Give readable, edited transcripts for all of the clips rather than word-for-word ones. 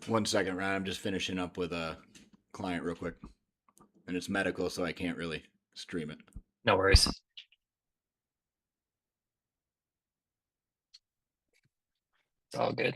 1 second, Ryan. I'm just finishing up with a client real quick. And it's medical, so I can't really stream it. No worries. It's all good.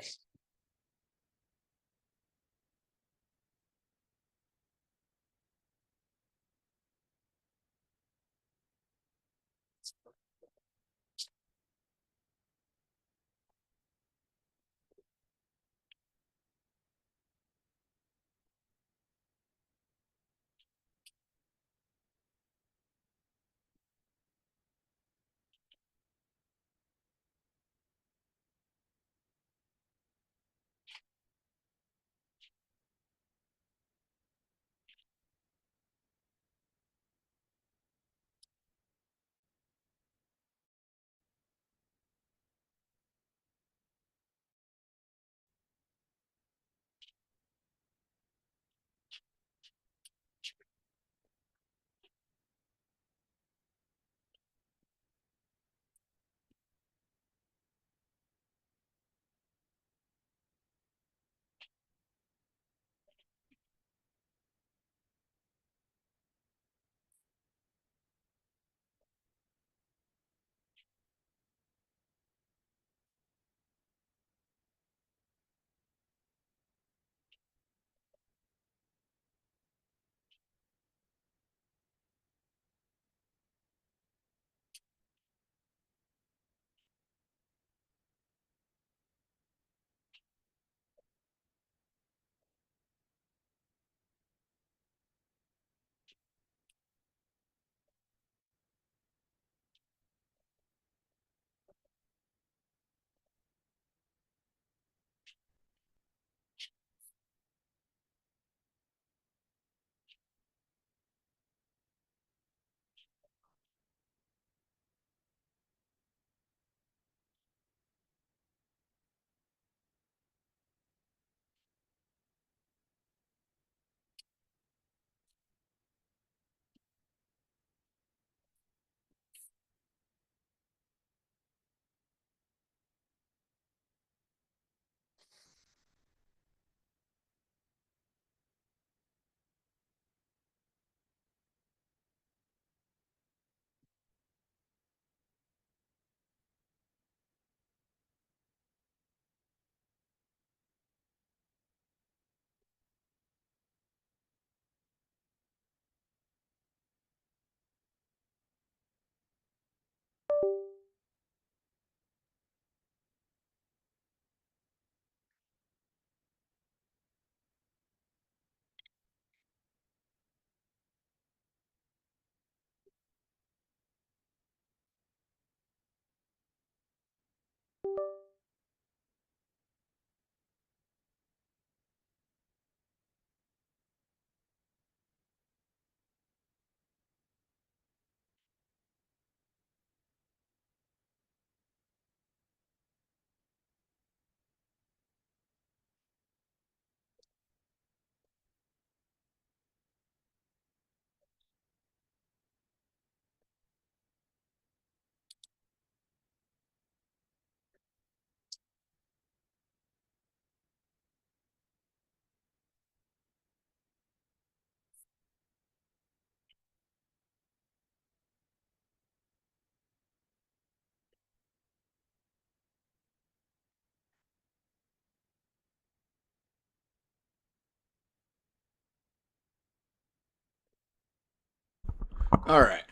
All right.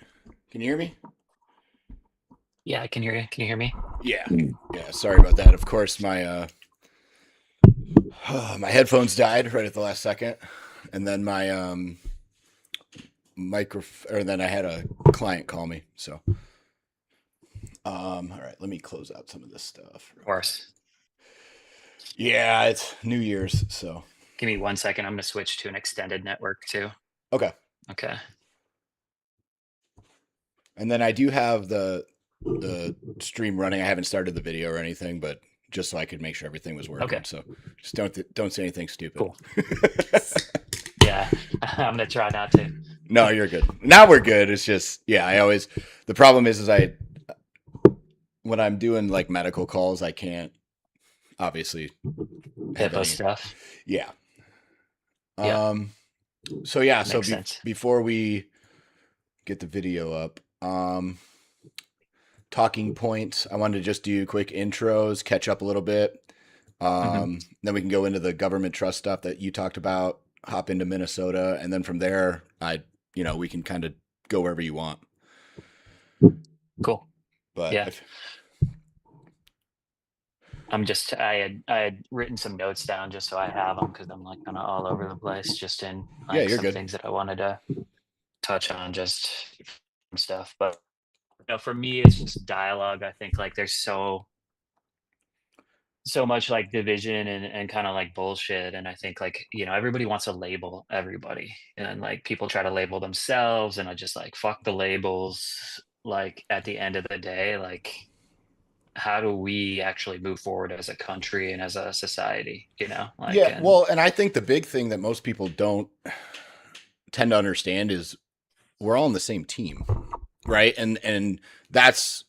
Can you hear me? Yeah, I can hear you. Can you hear me? Yeah. Yeah. Sorry about that. Of course, my my headphones died right at the last second, and then my or then I had a client call me. So, all right. Let me close out some of this stuff. Of course. Yeah, it's New Year's, so Give me 1 second. I'm going to switch to an extended network too. okay. Okay. And then I do have the stream running. I haven't started the video or anything, but just so I could make sure everything was working. Okay. So just don't say anything stupid. Cool. Yeah, I'm going to try not to. No, you're good. Now we're good. It's just, yeah, the problem is I when I'm doing like medical calls, I can't obviously have HIPAA any. stuff. Yeah. Yeah, Um. So yeah. So makes sense. before we get the video up, talking points. I wanted to just do quick intros, catch up a little bit. Hmm. Then we can go into the government trust stuff that you talked about, hop into Minnesota, and then from there, we can kind of go wherever you want. Cool. But Yeah. I had written some notes down just so I have them because I'm like kind of all over the place, just in yeah, like you're some good. things that I wanted to touch on, just stuff. But for me, it's just dialogue. I think like there's so much like division and kind of like bullshit, and I think like everybody wants to label everybody, and like people try to label themselves, and I just like fuck the labels. Like at the end of the day, like how do we actually move forward as a country and as a society, like. Yeah, And well, and I think the big thing that most people don't tend to understand is we're all on the same team, right? And that's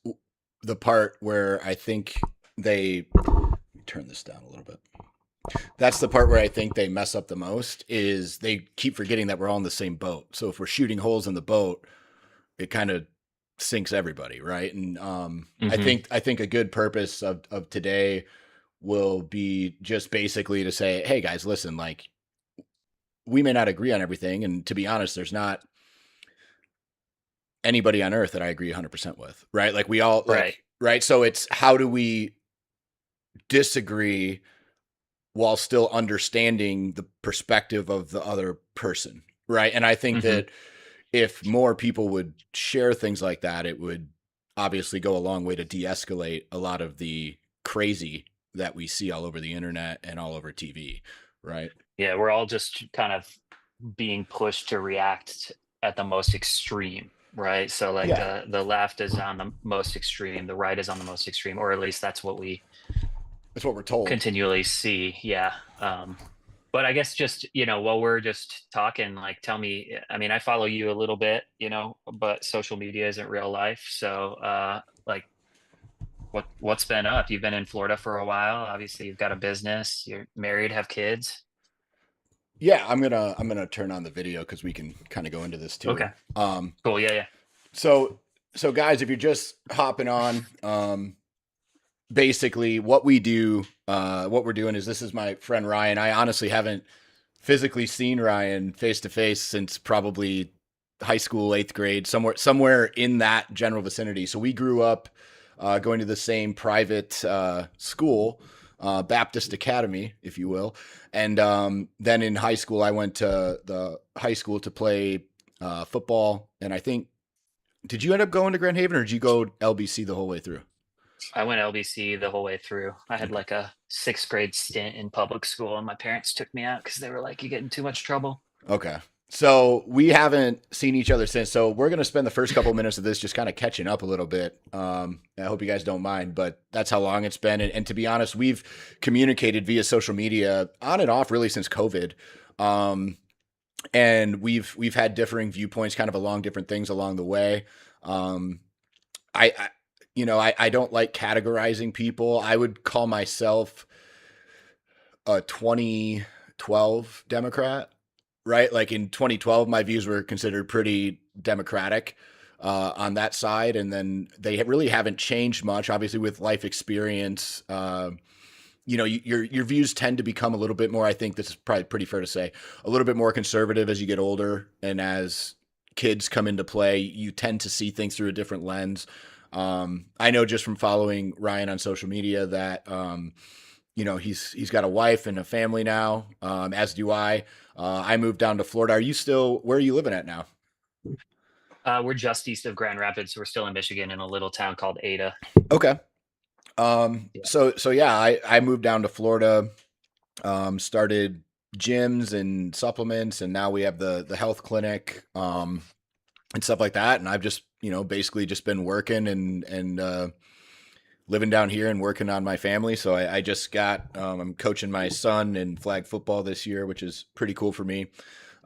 the part where I think they turn this down a little bit. That's the part where I think they mess up the most is they keep forgetting that we're all in the same boat. So if we're shooting holes in the boat, it kind of sinks everybody, right? And I Mhm. think a good purpose of today will be just basically to say, hey guys, listen, like we may not agree on everything, and to be honest, there's not anybody on earth that I agree 100% with, right? Like we all Right. right? So it's how do we disagree while still understanding the perspective of the other person, right? And I think Mhm. that if more people would share things like that, it would obviously go a long way to de-escalate a lot of the crazy that we see all over the internet and all over TV, right? Yeah, we're all just kind of being pushed to react at the most extreme, right? So like Yeah, the left is on the most extreme, the right is on the most extreme, or at least that's what we that's what we're told. continually see. Yeah. But I guess just, while we're just talking, like tell me, I mean, I follow you a little bit, but social media isn't real life. So like what's been up? You've been in Florida for a while. Obviously you've got a business, you're married, have kids. Yeah, I'm gonna turn on the video because we can kind of go into this too. Okay. Um, Cool. Yeah, yeah. so so guys, if you're just hopping on, basically what we do, what we're doing is this is my friend Ryan. I honestly haven't physically seen Ryan face to face since probably high school, 8th grade, somewhere in that general vicinity. So we grew up going to the same private school, Baptist Academy, if you will. And then in high school, I went to the high school to play football. And I think, did you end up going to Grand Haven or did you go LBC the whole way through? I went LBC the whole way through. I had Okay. like a sixth grade stint in public school, and my parents took me out because they were like, "You get in too much trouble." Okay. So we haven't seen each other since. So we're gonna spend the first couple minutes of this just kind of catching up a little bit. I hope you guys don't mind, but that's how long it's been. And to be honest, we've communicated via social media on and off really since COVID. Um, and we've had differing viewpoints, kind of along different things along the way. Um, I don't like categorizing people. I would call myself a 2012 Democrat, right? Like in 2012, my views were considered pretty democratic on that side, and then they really haven't changed much. Obviously, with life experience, your views tend to become a little bit more. I think this is probably pretty fair to say, a little bit more conservative as you get older, and as kids come into play, you tend to see things through a different lens. I know just from following Ryan on social media that he's got a wife and a family now, as do I. I moved down to Florida. Are you still where are you living at now? We're just east of Grand Rapids. We're still in Michigan in a little town called Ada. Okay. Yeah. So yeah, I moved down to Florida, started gyms and supplements, and now we have the health clinic, and stuff like that. And I've just, basically just been working and living down here and working on my family. So I'm coaching my son in flag football this year, which is pretty cool for me.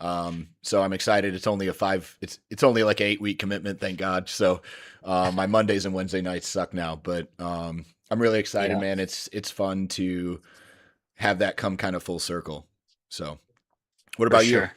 So I'm excited. It's only like an 8 week commitment, thank God. So my Mondays and Wednesday nights suck now, but I'm really excited, Yeah, man. It's fun to have that come kind of full circle. So what for about you? sure.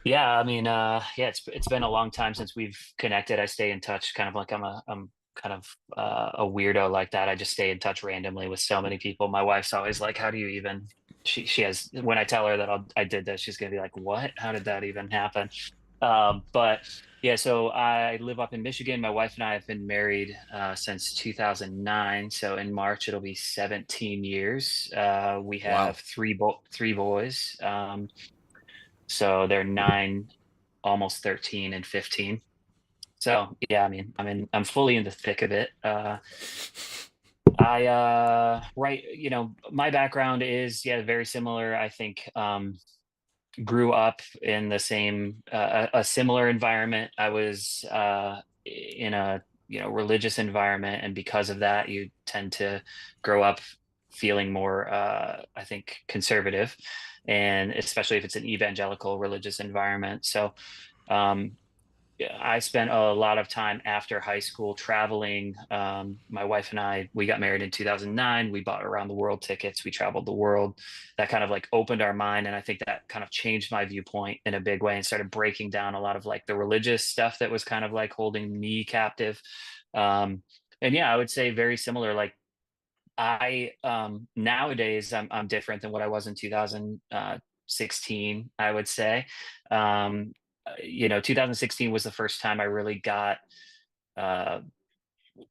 Yeah, I mean, yeah, it's been a long time since we've connected. I stay in touch, kind of like I'm kind of a weirdo like that. I just stay in touch randomly with so many people. My wife's always like, "How do you even?" She has, when I tell her that I did this, she's gonna be like, "What? How did that even happen?" But yeah, so I live up in Michigan. My wife and I have been married since 2009. So in March it'll be 17 years. We Wow. have three boys. So they're 9, almost 13 and 15. So yeah, I mean, I'm fully in the thick of it. I right, my background is, yeah, very similar. I think grew up in the same a similar environment. I was in a religious environment, and because of that, you tend to grow up feeling more, I think, conservative, and especially if it's an evangelical religious environment. So um, yeah, I spent a lot of time after high school traveling. My wife and I, we got married in 2009. We bought around the world tickets. We traveled the world. That kind of like opened our mind. And I think that kind of changed my viewpoint in a big way and started breaking down a lot of like the religious stuff that was kind of like holding me captive. Um, and yeah, I would say very similar. Like nowadays I'm different than what I was in 2016, I would say. 2016 was the first time I really got uh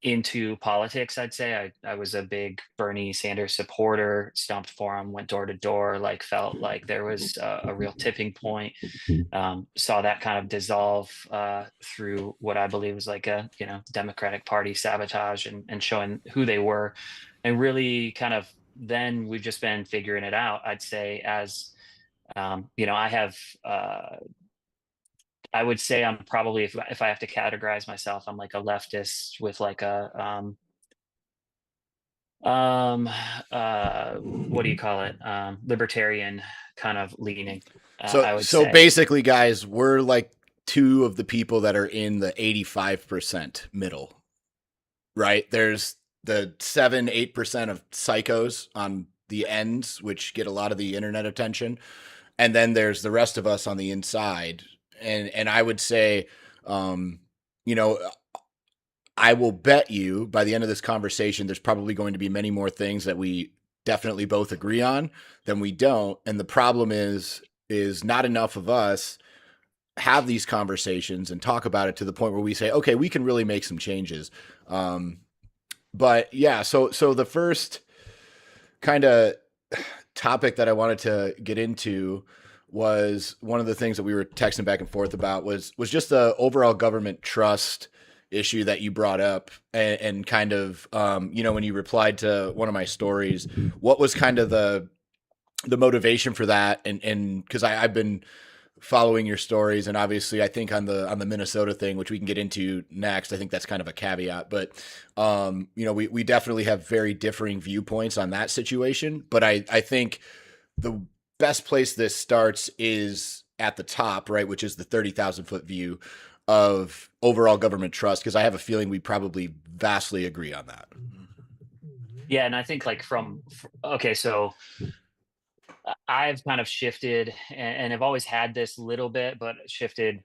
into politics, I'd say. I was a big Bernie Sanders supporter, stomped for him, went door to door, like felt like there was a real tipping point. Saw that kind of dissolve through what I believe was like a Democratic Party sabotage and showing who they were, and really kind of then we've just been figuring it out. I'd say as I have. I would say I'm probably, if I have to categorize myself, I'm like a leftist with like a um what do you call it, libertarian kind of leaning, So I would so say. basically, guys, we're like two of the people that are in the 85% middle, right? There's the 7-8% of psychos on the ends, which get a lot of the internet attention, and then there's the rest of us on the inside. And I would say, um, you know, I will bet you by the end of this conversation, there's probably going to be many more things that we definitely both agree on than we don't. And the problem is not enough of us have these conversations and talk about it to the point where we say, okay, we can really make some changes. Um, but yeah, so the first kind of topic that I wanted to get into was one of the things that we were texting back and forth about was just the overall government trust issue that you brought up, and kind of when you replied to one of my stories, what was kind of the motivation for that, and because I've been following your stories, and obviously I think on the Minnesota thing, which we can get into next, I think that's kind of a caveat, but we definitely have very differing viewpoints on that situation. But I think the best place this starts is at the top, right, which is the 30,000 foot view of overall government trust, because I have a feeling we probably vastly agree on that. Yeah, and I think like okay, so I've kind of shifted, and I've always had this little bit, but shifted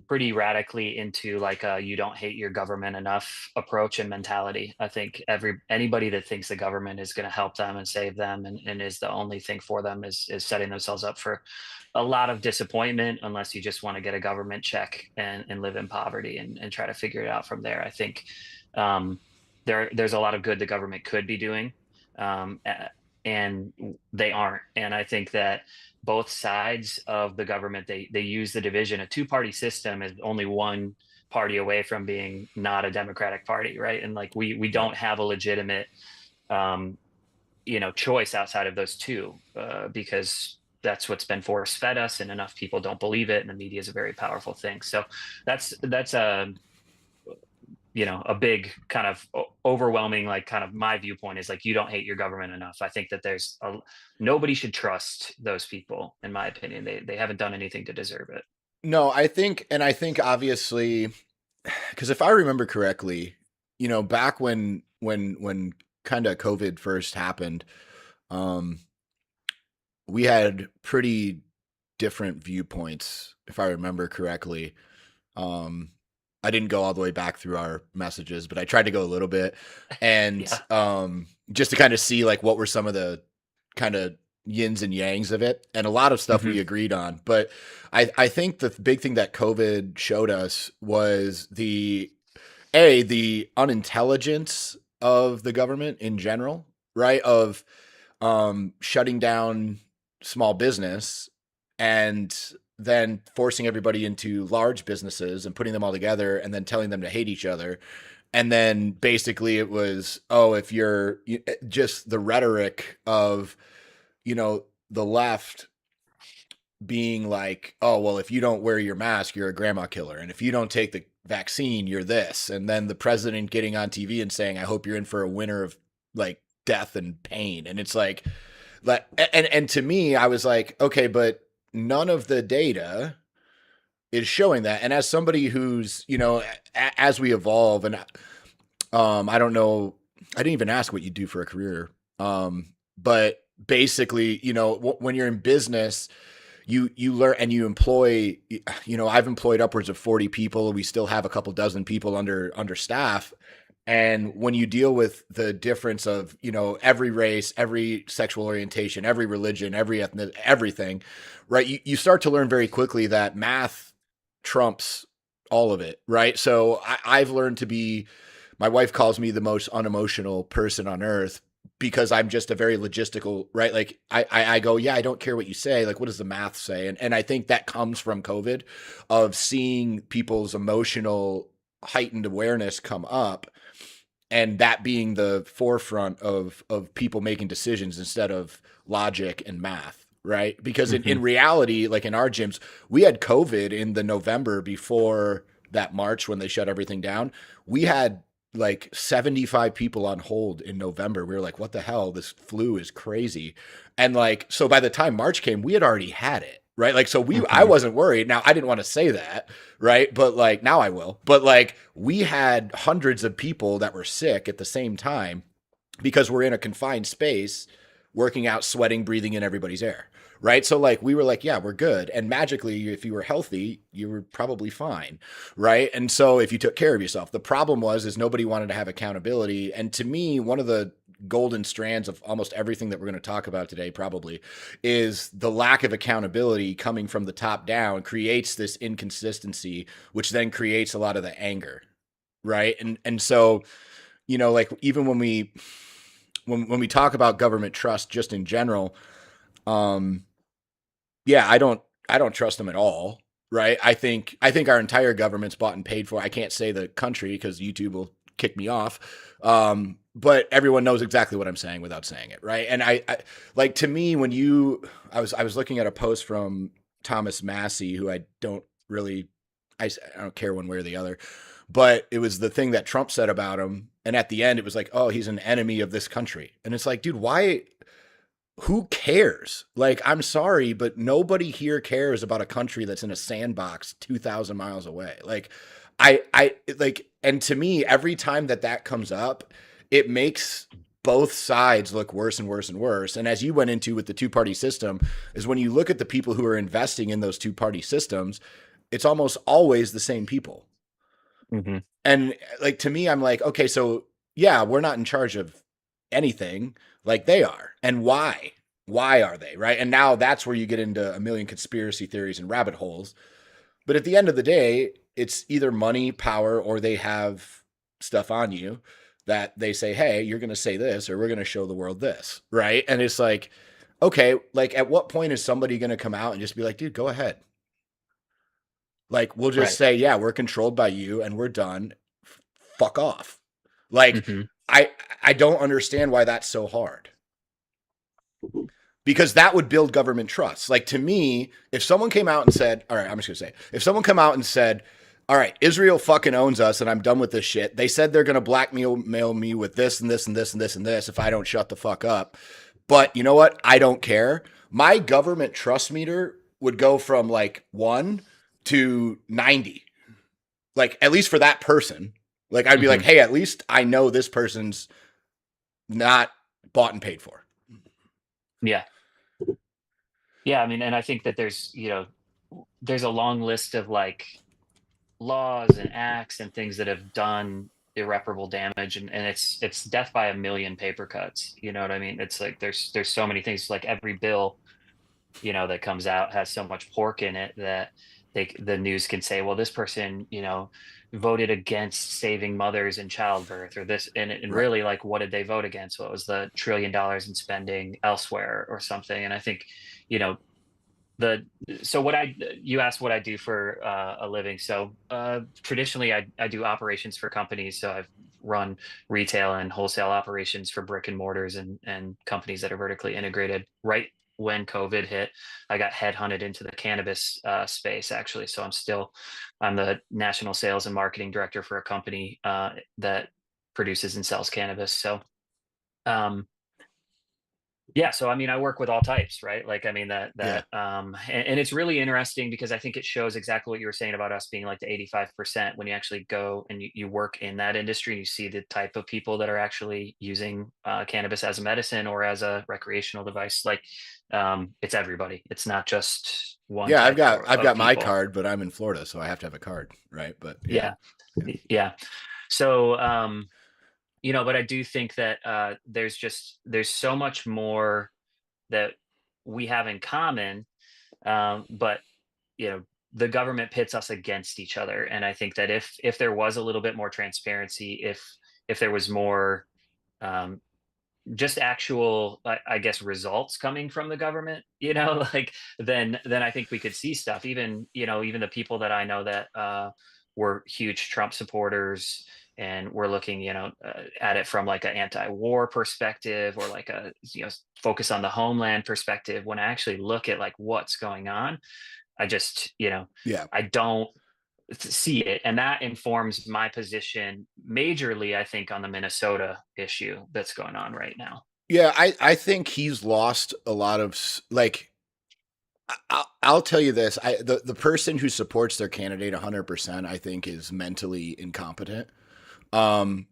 pretty radically into like a you don't hate your government enough approach and mentality. I think anybody that thinks the government is going to help them and save them and is the only thing for them is setting themselves up for a lot of disappointment, unless you just want to get a government check and live in poverty and try to figure it out from there. I think um, there's a lot of good the government could be doing, um, and they aren't. And I think that both sides of the government, they use the division. A two-party system is only one party away from being not a democratic party, right? And like we Right. don't have a legitimate um choice outside of those two, because that's what's been force fed us, and enough people don't believe it, and the media is a very powerful thing. So that's you know, a big kind of overwhelming, like kind of my viewpoint is like, you don't hate your government enough. I think that nobody should trust those people, in my opinion. They haven't done anything to deserve it. No, I think obviously, because if I remember correctly, you know, back when kind of COVID first happened, um, we had pretty different viewpoints, if I remember correctly. Um, I didn't go all the way back through our messages, but I tried to go a little bit, and Yeah. just to kind of see like what were some of the kind of yins and yangs of it, and a lot of stuff we Hmm. agreed on. But I think the big thing that COVID showed us was the unintelligence of the government in general, right? Of shutting down small business and then forcing everybody into large businesses and putting them all together and then telling them to hate each other. And then basically it was, oh, if you're just the rhetoric of, you know, the left being like, oh, well, if you don't wear your mask, you're a grandma killer. And if you don't take the vaccine, you're this. And then the president getting on TV and saying, I hope you're in for a winter of like death and pain. And it's like, and to me, I was like, okay, but none of the data is showing that. And as somebody who's, you know, as we evolve, and I don't know, I didn't even ask what you do for a career. But basically, you know, when you're in business, you learn and you employ, you know, I've employed upwards of 40 people. We still have a couple dozen people under staff. And when you deal with the difference of, you know, every race, every sexual orientation, every religion, every ethnic, everything, right? You start to learn very quickly that math trumps all of it, right? So I've learned to be, my wife calls me the most unemotional person on earth because I'm just a very logistical, right? Like I go, yeah, I don't care what you say. Like, what does the math say? And I think that comes from COVID, of seeing people's emotional heightened awareness come up, and that being the forefront of people making decisions instead of logic and math, right? Because in Hmm. reality, like in our gyms, we had COVID in the November before that March when they shut everything down. We had like 75 people on hold in November. We were like, what the hell? This flu is crazy. And like, so by the time March came, we had already had it. Right. Like, so I Hmm. wasn't worried. Now, I didn't want to say that. Right. But like, now I will. But like, we had hundreds of people that were sick at the same time because we're in a confined space, working out, sweating, breathing in everybody's air. Right. So like we were like, yeah, we're good. And magically, if you were healthy, you were probably fine. Right. And so if you took care of yourself, the problem is nobody wanted to have accountability. And to me, one of the golden strands of almost everything that we're going to talk about today probably is the lack of accountability coming from the top down creates this inconsistency, which then creates a lot of the anger. Right. And so, you know, like even when we talk about government trust just in general, um, yeah, I don't trust them at all. Right. I think our entire government's bought and paid for. I can't say the country because YouTube will kick me off. But everyone knows exactly what I'm saying without saying it. Right. And I like, to me, I was looking at a post from Thomas Massey, who I don't really, I don't care one way or the other, but it was the thing that Trump said about him. And at the end, it was like, oh, he's an enemy of this country. And it's like, dude, why? Who cares? Like, I'm sorry, but nobody here cares about a country that's in a sandbox 2,000 miles away. Like, I like, and to me, every time that comes up, it makes both sides look worse and worse and worse. And as you went into with the two-party system, is when you look at the people who are investing in those two-party systems, it's almost always the same people. Hmm. And like, to me, I'm like, okay, so yeah, we're not in charge of anything like they are. And why? Why are they? Right. And now that's where you get into a million conspiracy theories and rabbit holes. But at the end of the day, it's either money, power, or they have stuff on you that they say, hey, you're going to say this, or we're going to show the world this. Right. And it's like, okay, like at what point is somebody going to come out and just be like, dude, go ahead? Like, we'll just Right. say, yeah, we're controlled by you and we're done. Fuck off. Like, Hmm. I I don't understand why that's so hard. Because that would build government trust. Like, to me, if someone came out and said, all right, I'm just gonna say, if someone come out and said, all right, Israel fucking owns us and I'm done with this shit. They said they're going to blackmail me with this and this and this and this and this if I don't shut the fuck up. But you know what? I don't care. My government trust meter would go from like 1 to 90. Like, at least for that person. Like, I'd be like, hey, at least I know this person's not bought and paid for. Yeah. Yeah. I mean, and I think that there's, there's a long list of like laws and acts and things that have done irreparable damage, and it's death by a million paper cuts. You know what I mean? It's like there's so many things. Like every bill, that comes out has so much pork in it that the news can say, well, this person, voted against saving mothers in childbirth, or this, and Right. really, like, what did they vote against? What was the $1 trillion in spending elsewhere or something? And I think, you know, the so what I you asked what I do for a living. So traditionally, I do operations for companies. So I've run retail and wholesale operations for brick and mortars and companies that are vertically integrated. Right when COVID hit, I got headhunted into the cannabis space, actually. So I'm the national sales and marketing director for a company that produces and sells cannabis. So um, yeah, so I mean, I work with all types, right? Like, I mean, Yeah. and it's really interesting because I think it shows exactly what you were saying about us being like the 85% when you actually go and you work in that industry and you see the type of people that are actually using cannabis as a medicine or as a recreational device. Like, it's everybody. It's not just one Yeah, type I've of got my people. card, but I'm in Florida, so I have to have a card, right? But yeah. Yeah, Yeah. yeah. So, but I do think that there's so much more that we have in common, but you know the government pits us against each other, and I think that if there was a little bit more transparency, if there was more um, just actual, I guess, results coming from the government, like then I think we could see stuff. Even the people that I know that were huge Trump supporters, and we're looking, at it from like an anti-war perspective, or like a focus on the homeland perspective. When I actually look at like what's going on, I just, Yeah. I don't see it, and that informs my position majorly, I think, on the Minnesota issue that's going on right now. Yeah, I think he's lost a lot of like I'll tell you this. The person who supports their candidate 100%, I think, is mentally incompetent. Um,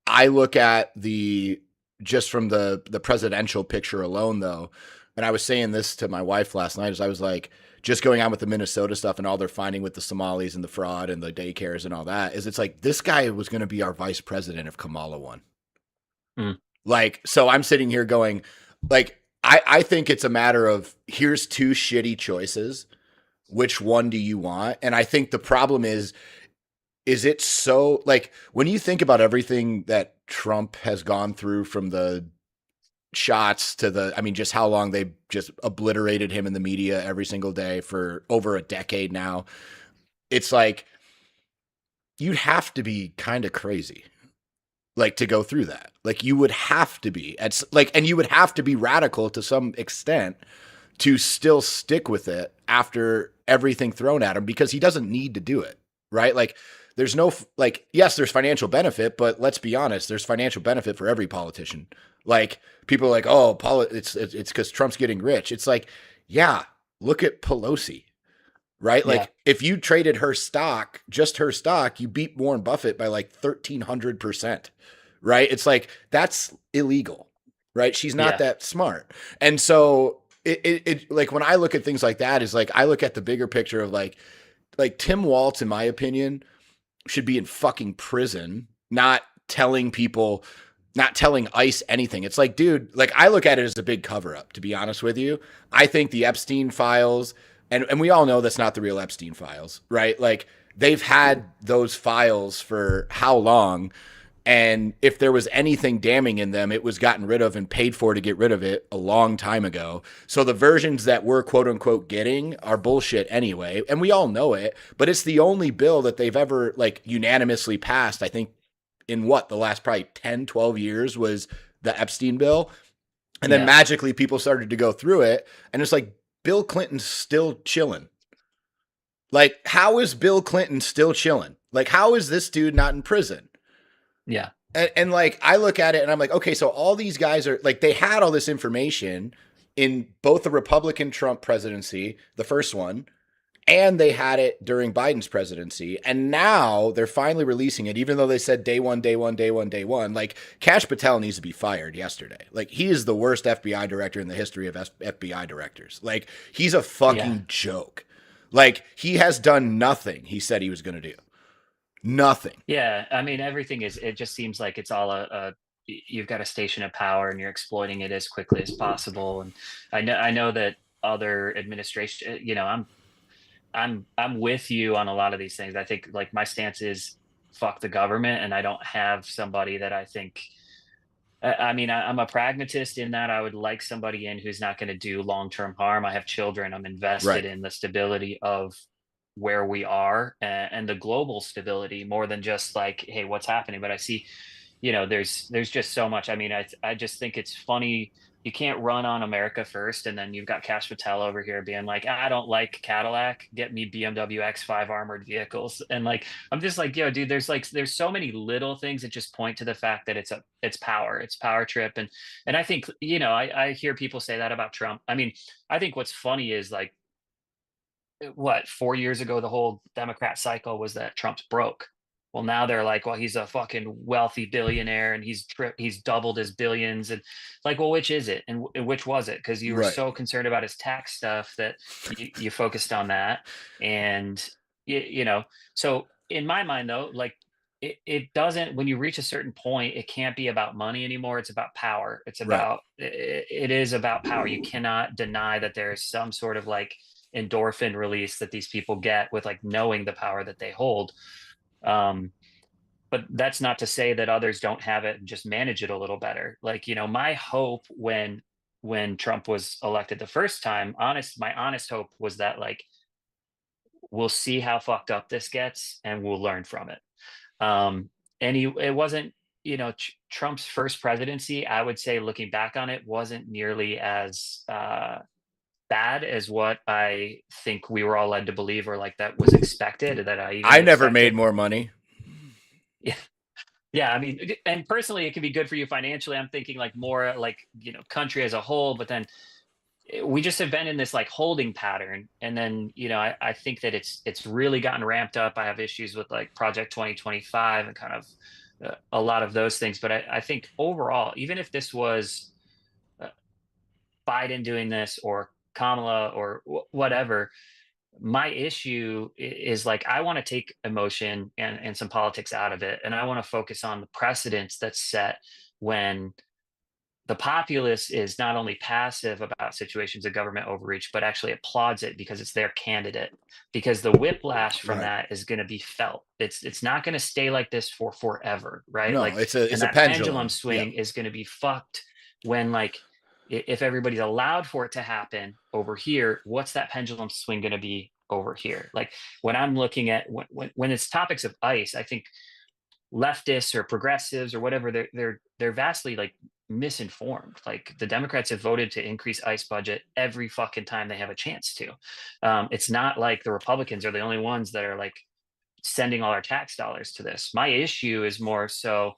I look at the just from the presidential picture alone, though, and I was saying this to my wife last night, as I was like, just going on with the Minnesota stuff and all they're finding with the Somalis and the fraud and the daycares and all that, is it's like this guy was going to be our vice president if Kamala won. Mm, Like, so I'm sitting here going, like, I think it's a matter of here's two shitty choices. Which one do you want? And I think the problem is it so like when you think about everything that Trump has gone through from the shots to I mean, just how long they just obliterated him in the media every single day for over a decade now. It's like you'd have to be kind of crazy like to go through that. Like you would have to be at like, and you would have to be radical to some extent to still stick with it after everything thrown at him because he doesn't need to do it, right? Like there's no like yes, there's financial benefit, but let's be honest, there's financial benefit for every politician. Like people are like, "Oh, it's cuz Trump's getting rich." It's like, "Yeah, look at Pelosi." Right? yeah, Like if you traded her stock, just her stock, you beat Warren Buffett by like 1300%. Right? It's like that's illegal. Right? She's not yeah, that smart. And so it like when I look at things like that is like I look at the bigger picture of like Tim Walz, in my opinion, should be in fucking prison, not telling people, not telling ICE anything. It's like, dude, like I look at it as a big cover up, to be honest with you. I think the Epstein files, and we all know that's not the real Epstein files, right? Like they've had those files for how long? And if there was anything damning in them, it was gotten rid of and paid for to get rid of it a long time ago. So the versions that we're quote unquote getting are bullshit anyway. And we all know it, but it's the only bill that they've ever like unanimously passed, I think, in what the last probably 10, 12 years was the Epstein bill. And then yeah, magically people started to go through it. And it's like Bill Clinton's still chilling. Like, how is Bill Clinton still chilling? Like, how is this dude not in prison? Yeah. And like, I look at it and I'm like, okay, so all these guys are like, they had all this information in both the Republican Trump presidency, the first one, and they had it during Biden's presidency. And now they're finally releasing it, even though they said day one, day one, day one, day one. Like, Kash Patel needs to be fired yesterday. Like, he is the worst FBI director in the history of FBI directors. Like, he's a Yeah. fucking joke. Like, he has done nothing he said he was going to do. Nothing. Yeah. I mean, everything is, it just seems like it's all you've got a station of power and you're exploiting it as quickly as possible. And I know that other administration, I'm with you on a lot of these things. I think like my stance is fuck the government, and I don't have somebody that I think. I mean, I'm a pragmatist in that I would like somebody in who's not going to do long term harm. I have children. I'm invested Right. in the stability of where we are, and the global stability more than just like, hey, what's happening. But I see, there's just so much. I mean, I just think it's funny. You can't run on America first, and then you've got Cash Patel over here being like, I don't like Cadillac, get me BMW X5 armored vehicles. And like, I'm just like, yo, dude, there's so many little things that just point to the fact that it's power trip. And I think, I hear people say that about Trump. I mean, I think what's funny is like, what, 4 years ago, the whole Democrat cycle was that Trump's broke. Well, now they're like, well, he's a fucking wealthy billionaire and he's doubled his billions. And like, well, which is it? And which was it? Because you were Right. so concerned about his tax stuff that you focused on that. And, so in my mind, though, like, it doesn't, when you reach a certain point, it can't be about money anymore. It's about power. Right. It is about power. You cannot deny that there is some sort of like endorphin release that these people get with like knowing the power that they hold. Um, but that's not to say that others don't have it and just manage it a little better. Like, my hope when Trump was elected the first time, my honest hope was that like we'll see how fucked up this gets and we'll learn from it. And it wasn't, Trump's first presidency, I would say looking back on it, wasn't nearly as bad as what I think we were all led to believe, or like that was expected, or that I even I never made expected. more money. Yeah. Yeah. I mean, and personally, it can be good for you financially. I'm thinking like more like, country as a whole, but then we just have been in this like holding pattern. And then, I think that it's really gotten ramped up. I have issues with like Project 2025 and kind of a lot of those things. But I think overall, even if this was uh, Biden doing this or Kamala or whatever, my issue is like I want to take emotion and some politics out of it, and I want to focus on the precedents that's set when the populace is not only passive about situations of government overreach, but actually applauds it because it's their candidate. Because the whiplash from Right. that is going to be felt. It's not going to stay like this for forever, right? No, Like, it's and a that pendulum pendulum. Yeah. swing is going to be fucked when like if everybody's allowed for it to happen over here, what's that pendulum swing going to be over here? Like when I'm looking at when it's topics of ICE, I think leftists or progressives or whatever, they're vastly like misinformed. Like the Democrats have voted to increase ICE budget every fucking time they have a chance to. It's not like the Republicans are the only ones that are like sending all our tax dollars to this. My issue is more so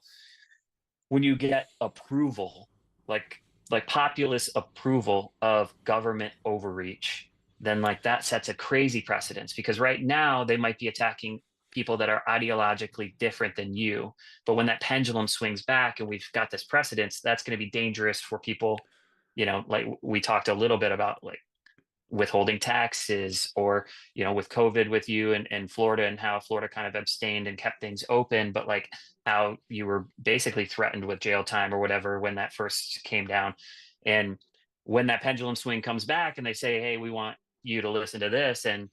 when you get approval, like populist approval of government overreach, then like that sets a crazy precedence, because right now they might be attacking people that are ideologically different than you. But when that pendulum swings back and we've got this precedence, that's going to be dangerous for people, like we talked a little bit about, like withholding taxes, or with COVID with you and Florida, and how Florida kind of abstained and kept things open, but like how you were basically threatened with jail time or whatever when that first came down. And when that pendulum swing comes back and they say, hey, we want you to listen to this, and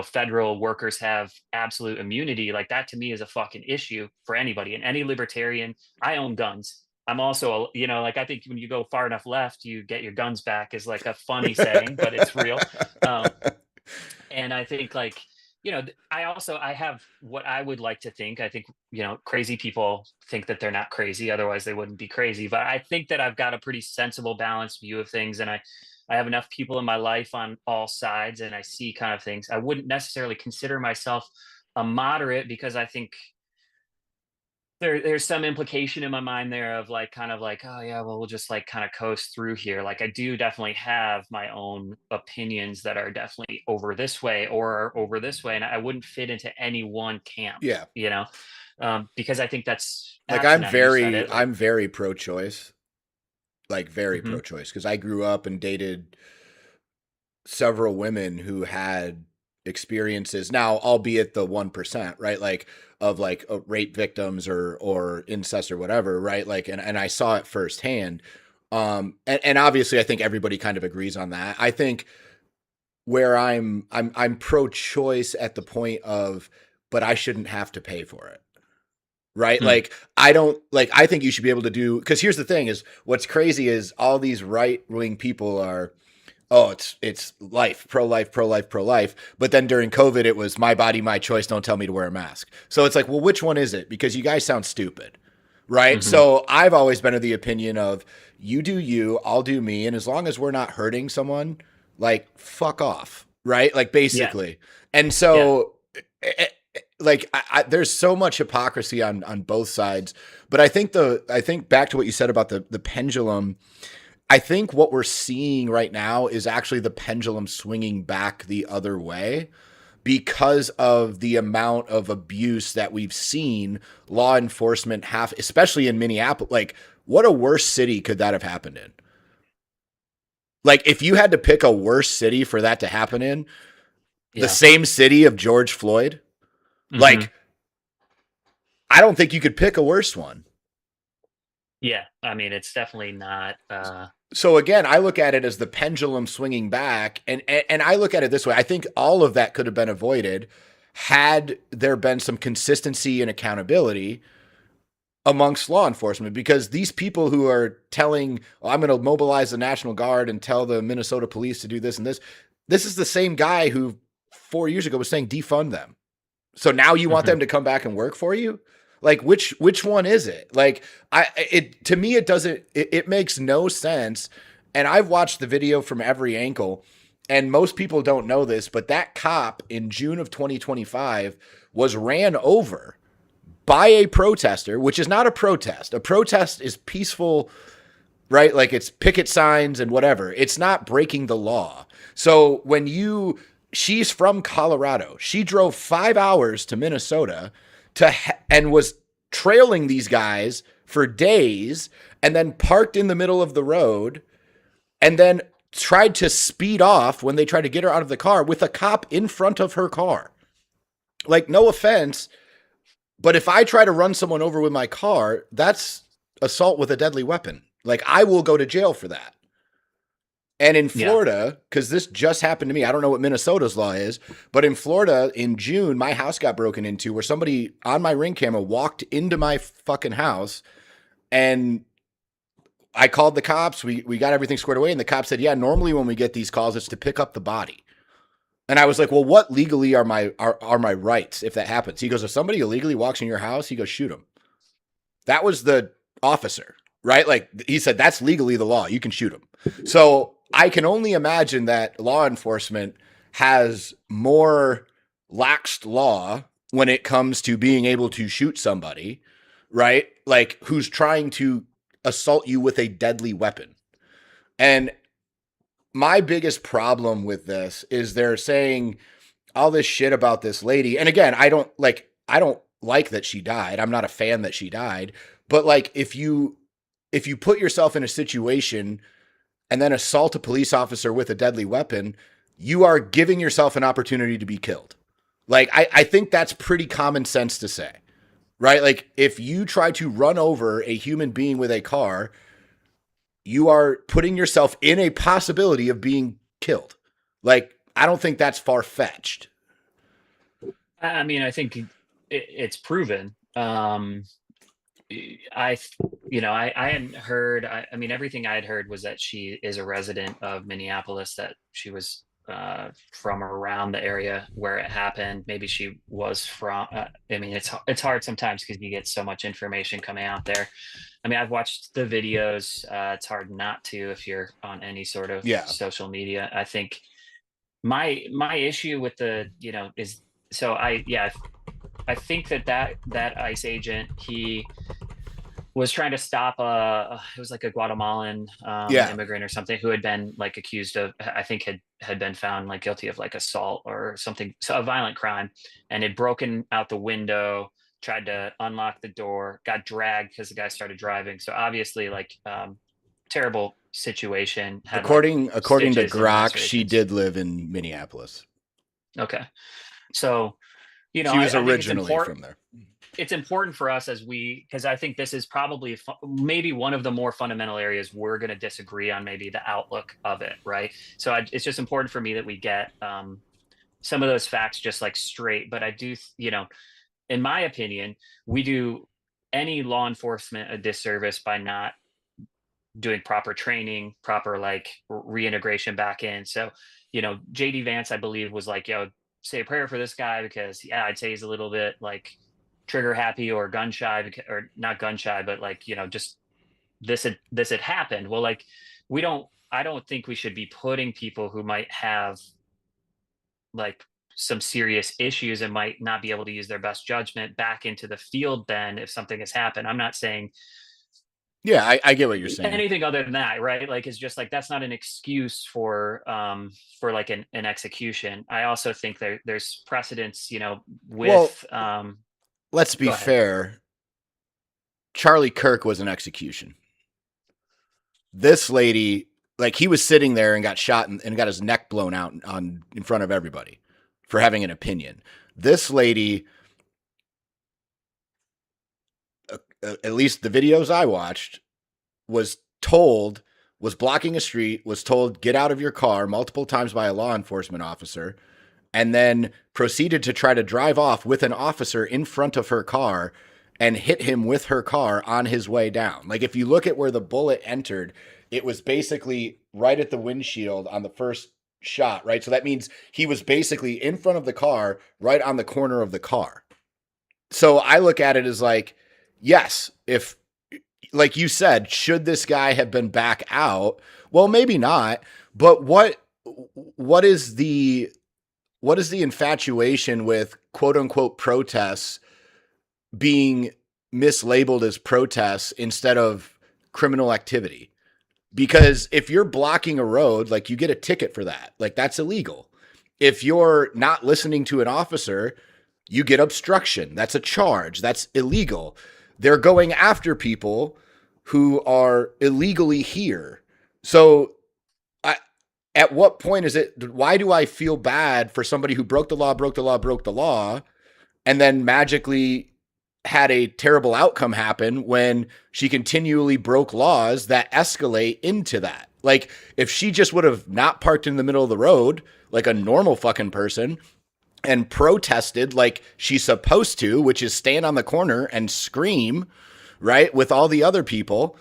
federal workers have absolute immunity, like that to me is a fucking issue for anybody and any libertarian. I own guns. I'm also, like I think when you go far enough left, you get your guns back is like a funny saying, but it's real. Um, and I think like, I have what I would like to think. I think, crazy people think that they're not crazy, otherwise they wouldn't be crazy. But I think that I've got a pretty sensible, balanced view of things. And I have enough people in my life on all sides, and I see kind of things. I wouldn't necessarily consider myself a moderate because I think there's some implication in my mind there of like kind of like, oh yeah, well we'll just like kind of coast through here. Like I do definitely have my own opinions that are definitely over this way or over this way, and I wouldn't fit into any one camp, Yeah. you know, because I think that's Like asinine. You said it like. I'm very pro-choice, like very Hmm. pro-choice, because I grew up and dated several women who had experiences now, albeit the 1%, right? Like of like rape victims or incest or whatever, right? Like, and I saw it firsthand. And obviously I think everybody kind of agrees on that. I think where I'm pro-choice at the point of, but I shouldn't have to pay for it. Right? Hmm. Like I don't like I think you should be able to do, because here's the thing is what's crazy is all these right-wing people are, oh, it's life, pro-life, pro-life, pro-life. But then during COVID, it was my body, my choice. Don't tell me to wear a mask. So it's like, well, which one is it? Because you guys sound stupid, right? Hmm. So I've always been of the opinion of you do you, I'll do me, and as long as we're not hurting someone, like fuck off, right? Like Yeah. basically. And Yeah. so, like, there's so much hypocrisy on both sides. But I think back to what you said about the pendulum. I think what we're seeing right now is actually the pendulum swinging back the other way because of the amount of abuse that we've seen law enforcement have, especially in Minneapolis. Like, what a worse city could that have happened in? Like, if you had to pick a worse city for that to happen in, the Yeah. same city of George Floyd, Hmm. like, I don't think you could pick a worse one. Yeah. I mean, it's definitely not. So again, I look at it as the pendulum swinging back, and I look at it this way. I think all of that could have been avoided had there been some consistency and accountability amongst law enforcement, because these people who are telling, oh, I'm going to mobilize the National Guard and tell the Minnesota police to do this and this is the same guy who 4 years ago was saying defund them. So now you want Mhm. them to come back and work for you? Like which one is it? Like it to me it doesn't it makes no sense. And I've watched the video from every angle, and most people don't know this, but that cop in June of 2025 was ran over by a protester, which is not a protest. A protest is peaceful, right? Like it's picket signs and whatever. It's not breaking the law. So she's from Colorado. She drove 5 hours to Minnesota and was trailing these guys for days, and then parked in the middle of the road, and then tried to speed off when they tried to get her out of the car with a cop in front of her car. Like, no offense, but if I try to run someone over with my car, that's assault with a deadly weapon. Like, I will go to jail for that. And in Yeah. Florida, because this just happened to me, I don't know what Minnesota's law is, but in Florida in June, my house got broken into where somebody on my Ring camera walked into my fucking house, and I called the cops. We got everything squared away, and the cop said, "Yeah, normally when we get these calls, it's to pick up the body." And I was like, "Well, what legally are my rights if that happens?" He goes, "If somebody illegally walks in your house, he goes, shoot him." That was the officer, right? Like he said, that's legally the law. You can shoot him. So I can only imagine that law enforcement has more laxed law when it comes to being able to shoot somebody, right? Like who's trying to assault you with a deadly weapon. And my biggest problem with this is they're saying all this shit about this lady. And again, I don't like that she died. I'm not a fan that she died. But like if you put yourself in a situation and then assault a police officer with a deadly weapon, you are giving yourself an opportunity to be killed. Like I think that's pretty common sense to say. Right? Like if you try to run over a human being with a car, you are putting yourself in a possibility of being killed. Like I don't think that's far fetched. I mean, I think it's proven. I hadn't heard. I mean, everything I had heard was that she is a resident of Minneapolis. That she was from around the area where it happened. Maybe she was from. I mean, it's hard sometimes because you get so much information coming out there. I mean, I've watched the videos. It's hard not to if you're on any sort of Yeah. social media. I think my issue with the is so I think that ICE agent, he was trying to stop it was like a Guatemalan Yeah. immigrant or something who had been like accused of, I think had been found like guilty of like assault or something, so a violent crime, and had broken out the window, tried to unlock the door, got dragged because the guy started driving. So obviously like terrible situation, had like According to stitches and Grok, she lacerations. did live in Minneapolis. Okay. So, She was I think originally from there. it's important for us as because I think this is probably maybe one of the more fundamental areas we're going to disagree on, maybe the outlook of it, right? So it's just important for me that we get some of those facts just like straight. But I do, in my opinion, we do any law enforcement a disservice by not doing proper training, proper like reintegration back in. So, JD Vance, I believe, was like, yo, say a prayer for this guy because, yeah, I'd say he's a little bit like trigger happy or gun shy, or not gun shy, but like, just this had happened. Well, like, I don't think we should be putting people who might have like some serious issues and might not be able to use their best judgment back into the field then if something has happened. I'm not saying Yeah, I get what you're saying. anything other than that, right? Like, it's just like that's not an excuse for like an execution. I also think there's precedence, Well, with let's be go ahead. fair. Charlie Kirk was an execution. This lady, like, he was sitting there and got shot and got his neck blown out in front of everybody for having an opinion. This lady, at least the videos I watched, was blocking a street, was told, get out of your car multiple times by a law enforcement officer, and then proceeded to try to drive off with an officer in front of her car and hit him with her car on his way down. Like, if you look at where the bullet entered, it was basically right at the windshield on the first shot, right? So that means he was basically in front of the car, right on the corner of the car. So I look at it as like, yes, if, like you said, should this guy have been back out? Well, maybe not. But what is the infatuation with quote unquote protests being mislabeled as protests instead of criminal activity? Because if you're blocking a road, like, you get a ticket for that. Like, that's illegal. If you're not listening to an officer, you get obstruction. That's a charge. That's illegal. They're going after people who are illegally here. So at what point is it, why do I feel bad for somebody who broke the law, and then magically had a terrible outcome happen when she continually broke laws that escalate into that? Like, if she just would have not parked in the middle of the road like a normal fucking person and protested like she's supposed to, which is stand on the corner and scream, right, with all the other people,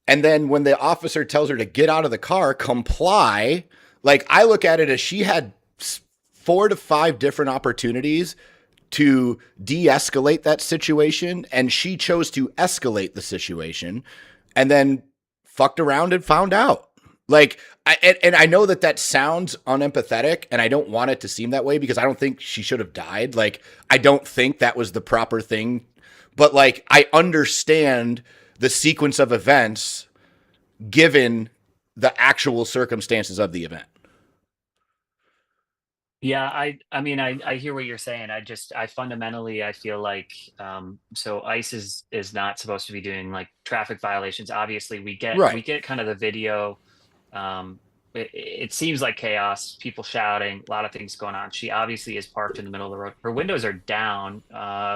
and then when the officer tells her to get out of the car, comply. Like, I look at it as she had 4 to 5 different opportunities to de-escalate that situation, and she chose to escalate the situation and then fucked around and found out. Like, and I know that sounds unempathetic, and I don't want it to seem that way because I don't think she should have died. Like, I don't think that was the proper thing. But, like, I understand the sequence of events given the actual circumstances of the event. Yeah, I mean, I hear what you're saying. I fundamentally, I feel like so ICE is not supposed to be doing like traffic violations. Obviously, we Right. get kind of the video. It seems like chaos, people shouting, a lot of things going on. She obviously is parked in the middle of the road. Her windows are down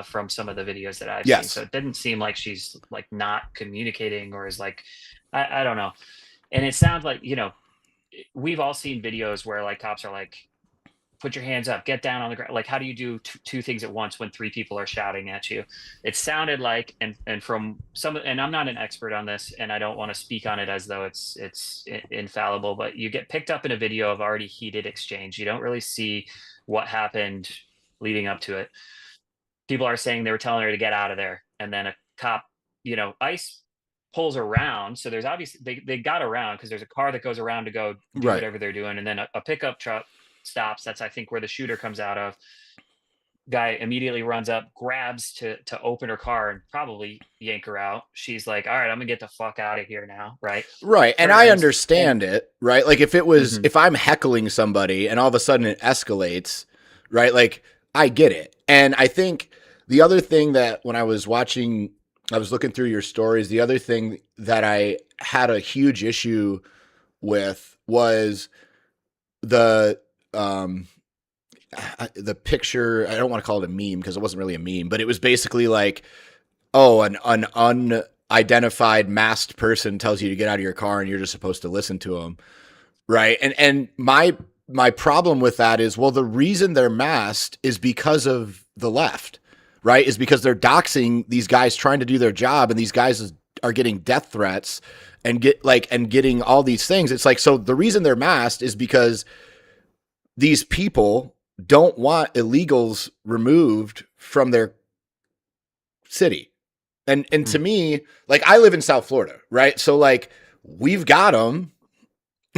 from some of the videos that I've seen. So Yes. it didn't seem like she's like not communicating or is like, I don't know. And it sounds like, we've all seen videos where like cops are like put your hands up, get down on the ground. Like, how do you do two things at once when three people are shouting at you? It sounded like, and from some, and I'm not an expert on this, and I don't want to speak on it as though it's infallible, but you get picked up in a video of already heated exchange. You don't really see what happened leading up to it. People are saying they were telling her to get out of there, and then a cop, ICE pulls around. So there's obviously they got around because there's a car that goes around to go do Right. whatever they're doing, and then a pickup truck stops. That's, I think, where the shooter comes out of. Guy immediately runs up, grabs to open her car and probably yank her out. She's like, all right, I'm gonna get the fuck out of here now, right? Right. And I understand it, right? Like Mhm. if I'm heckling somebody and all of a sudden it escalates, right? Like I get it. And I think the other thing that when I was looking through your stories, the other thing that I had a huge issue with was the, the picture. I don't want to call it a meme because it wasn't really a meme, but it was basically like, oh, an unidentified masked person tells you to get out of your car and you're just supposed to listen to them, right? And my problem with that is, well, the reason they're masked is because of the left, right? Is because they're doxing these guys trying to do their job, and these guys are getting death threats and getting all these things. It's like, so the reason they're masked is because these people don't want illegals removed from their city. And to me, like, I live in South Florida, right? So like we've got them,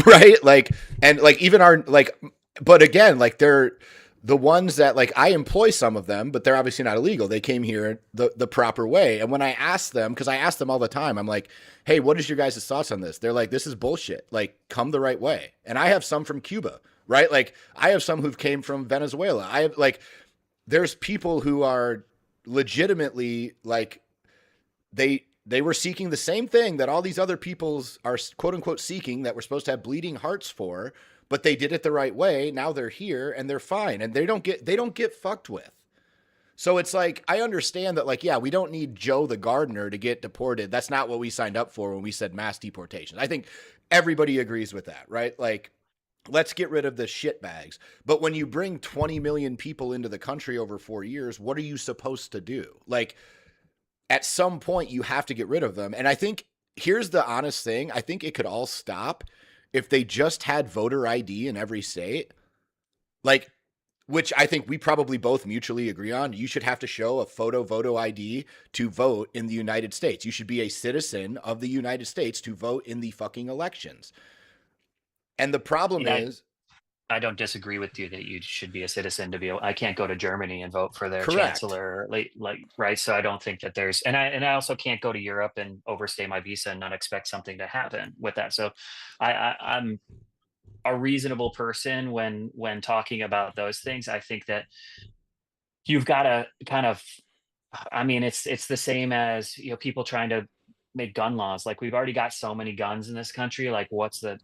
right? Like, and like even our like, but again, like they're the ones that, like, I employ some of them, but they're obviously not illegal. They came here the proper way. And when I ask them, because I ask them all the time, I'm like, hey, what is your guys' thoughts on this? They're like, this is bullshit. Like, come the right way. And I have some from Cuba, right? Like I have some who've came from Venezuela. I have like, there's people who are legitimately like, they were seeking the same thing that all these other peoples are quote unquote seeking, that we're supposed to have bleeding hearts for, but they did it the right way. Now they're here and they're fine, and they don't get fucked with. So it's like, I understand that, like, yeah, we don't need Joe the gardener to get deported. That's not what we signed up for when we said mass deportation. I think everybody agrees with that, right? Like, let's get rid of the shit bags. But when you bring 20 million people into the country over 4 years, what are you supposed to do? Like, at some point you have to get rid of them. And I think, here's the honest thing, I think it could all stop if they just had voter ID in every state. Like, which I think we probably both mutually agree on. You should have to show a photo ID to vote in the United States. You should be a citizen of the United States to vote in the fucking elections. And the problem Yeah, is, I don't disagree with you that you should be a citizen to be. I can't go to Germany and vote for their correct. chancellor, like, right. So I don't think that there's, and I also can't go to Europe and overstay my visa and not expect something to happen with that. So I'm a reasonable person when talking about those things. I think that you've got to kind of, I mean, it's the same as, people trying to make gun laws. Like, we've already got so many guns in this country. Like, what's the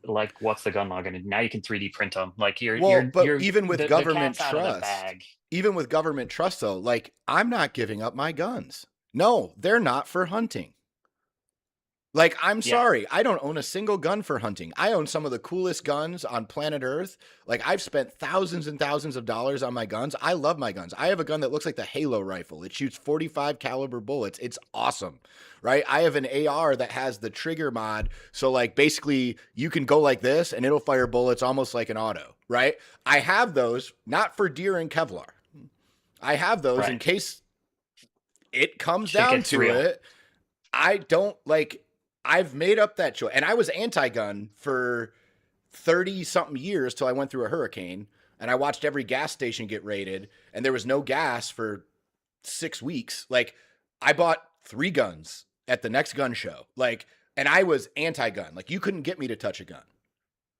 gun law going to, now you can 3D print them. Like, Well, but you're the cat's out of the bag. even with government trust though, like, I'm not giving up my guns. No, they're not for hunting. Like, I'm Yeah. sorry, I don't own a single gun for hunting. I own some of the coolest guns on planet Earth. Like, I've spent thousands and thousands of dollars on my guns. I love my guns. I have a gun that looks like the Halo rifle. It shoots 45 caliber bullets. It's awesome, right? I have an AR that has the trigger mod. So, like, basically you can go like this and it'll fire bullets almost like an auto, right? I have those not for deer and Kevlar. I have those in Right. case it comes Shit down gets to real. it. I don't like, I've made up that choice. And I was anti gun for 30 something years till I went through a hurricane and I watched every gas station get raided and there was no gas for 6 weeks. Like, I bought 3 guns at the next gun show. Like, and I was anti gun. Like, you couldn't get me to touch a gun.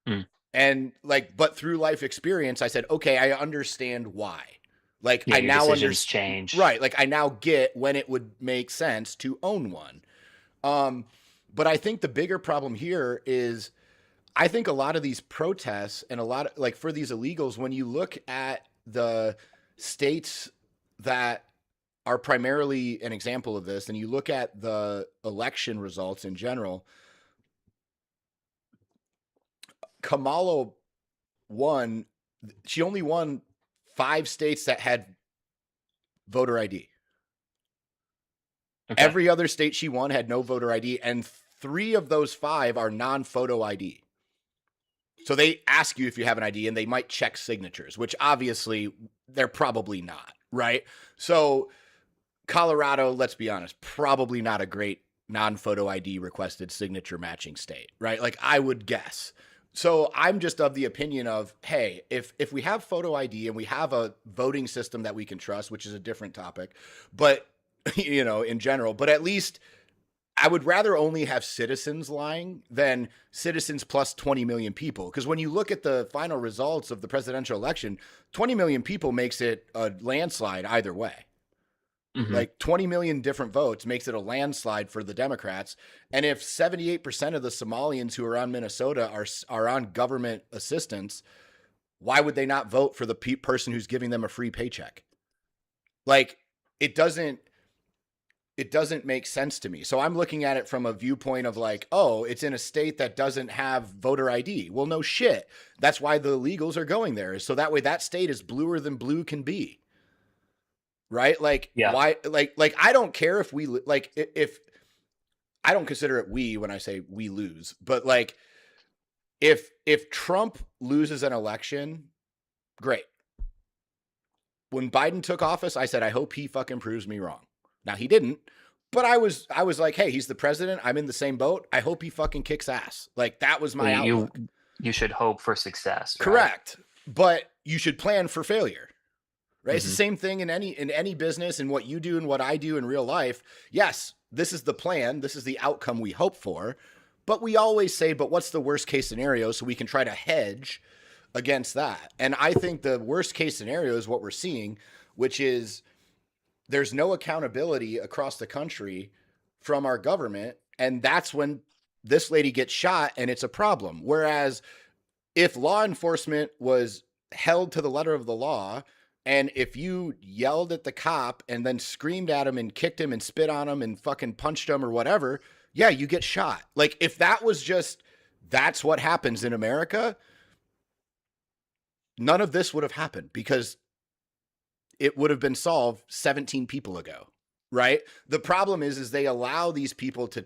Mm. And like, but through life experience, I said, okay, I understand why. Like, Yeah, I your now decisions understand, change. right? Like, I now get when it would make sense to own one. Um, but I think the bigger problem here is, I think a lot of these protests and a lot of, like, for these illegals, when you look at the states that are primarily an example of this, and you look at the election results in general, Kamala won She only won 5 states that had voter ID. Okay. Every other state she won had no voter ID, and 3 of those 5 are non-photo ID. So they ask you if you have an ID, and they might check signatures, which obviously they're probably not, right? So Colorado, let's be honest, probably not a great non-photo ID requested signature matching state, right? Like I would guess. So I'm just of the opinion of, hey, if we have photo ID and we have a voting system that we can trust, which is a different topic, but in general, but at least I would rather only have citizens lying than citizens plus 20 million people. Because when you look at the final results of the presidential election, 20 million people makes it a landslide either way. Mm-hmm. Like 20 million different votes makes it a landslide for the Democrats. And if 78% of the Somalians who are on Minnesota are on government assistance, why would they not vote for the person who's giving them a free paycheck? Like it doesn't make sense to me. So I'm looking at it from a viewpoint of like, oh, it's in a state that doesn't have voter ID. Well, no shit. That's why the illegals are going there. So that way that state is bluer than blue can be. Right? Like, Yeah. why? Like, I don't care if we, like, if I don't consider it we when I say we lose, but like, if Trump loses an election, great. When Biden took office, I said, I hope he fucking proves me wrong. Now he didn't, but I was like, hey, he's the president. I'm in the same boat. I hope he fucking kicks ass. Like that was my outlook. You should hope for success. Right? Correct. But you should plan for failure. Right? Mm-hmm. It's the same thing in any business and what you do and what I do in real life. Yes, this is the plan. This is the outcome we hope for. But we always say, but what's the worst case scenario so we can try to hedge against that? And I think the worst case scenario is what we're seeing, which is there's no accountability across the country from our government. And that's when this lady gets shot and it's a problem. Whereas if law enforcement was held to the letter of the law, and if you yelled at the cop and then screamed at him and kicked him and spit on him and fucking punched him or whatever, yeah, you get shot. Like if that was just, that's what happens in America, none of this would have happened because it would have been solved 17 people ago, right? The problem is they allow these people to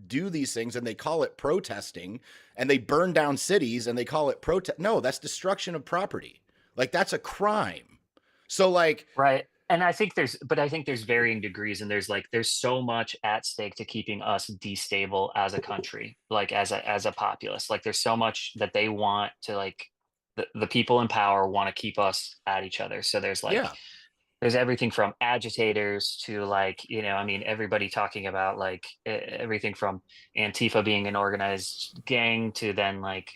do these things and they call it protesting and they burn down cities and they call it protest. No, that's destruction of property. Like that's a crime. So like, right. And I think there's varying degrees and there's so much at stake to keeping us destable as a country, like as a populace. Like there's so much that they want to like the people in power want to keep us at each other. So there's like, there's everything from agitators to like, I mean, everybody talking about like everything from Antifa being an organized gang to then like,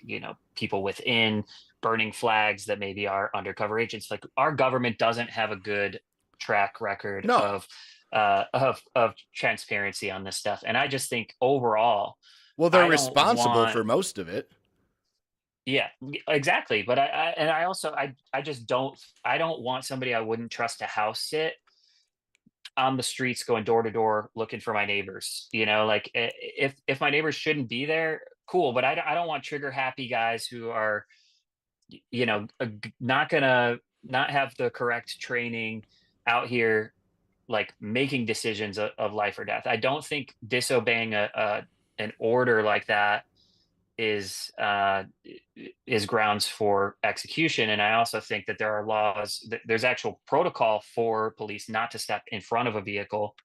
people within burning flags that maybe are undercover agents. Like our government doesn't have a good track record of transparency on this stuff. And I just think overall, well, they're responsible for most of it. Yeah, exactly. But I just don't want somebody I wouldn't trust to house sit on the streets going door to door looking for my neighbors. Like if my neighbors shouldn't be there, cool. But I don't want trigger happy guys who are, not have the correct training out here, like making decisions of life or death. I don't think disobeying an order like that is grounds for execution. And I also think that there are laws, there's actual protocol for police not to step in front of a vehicle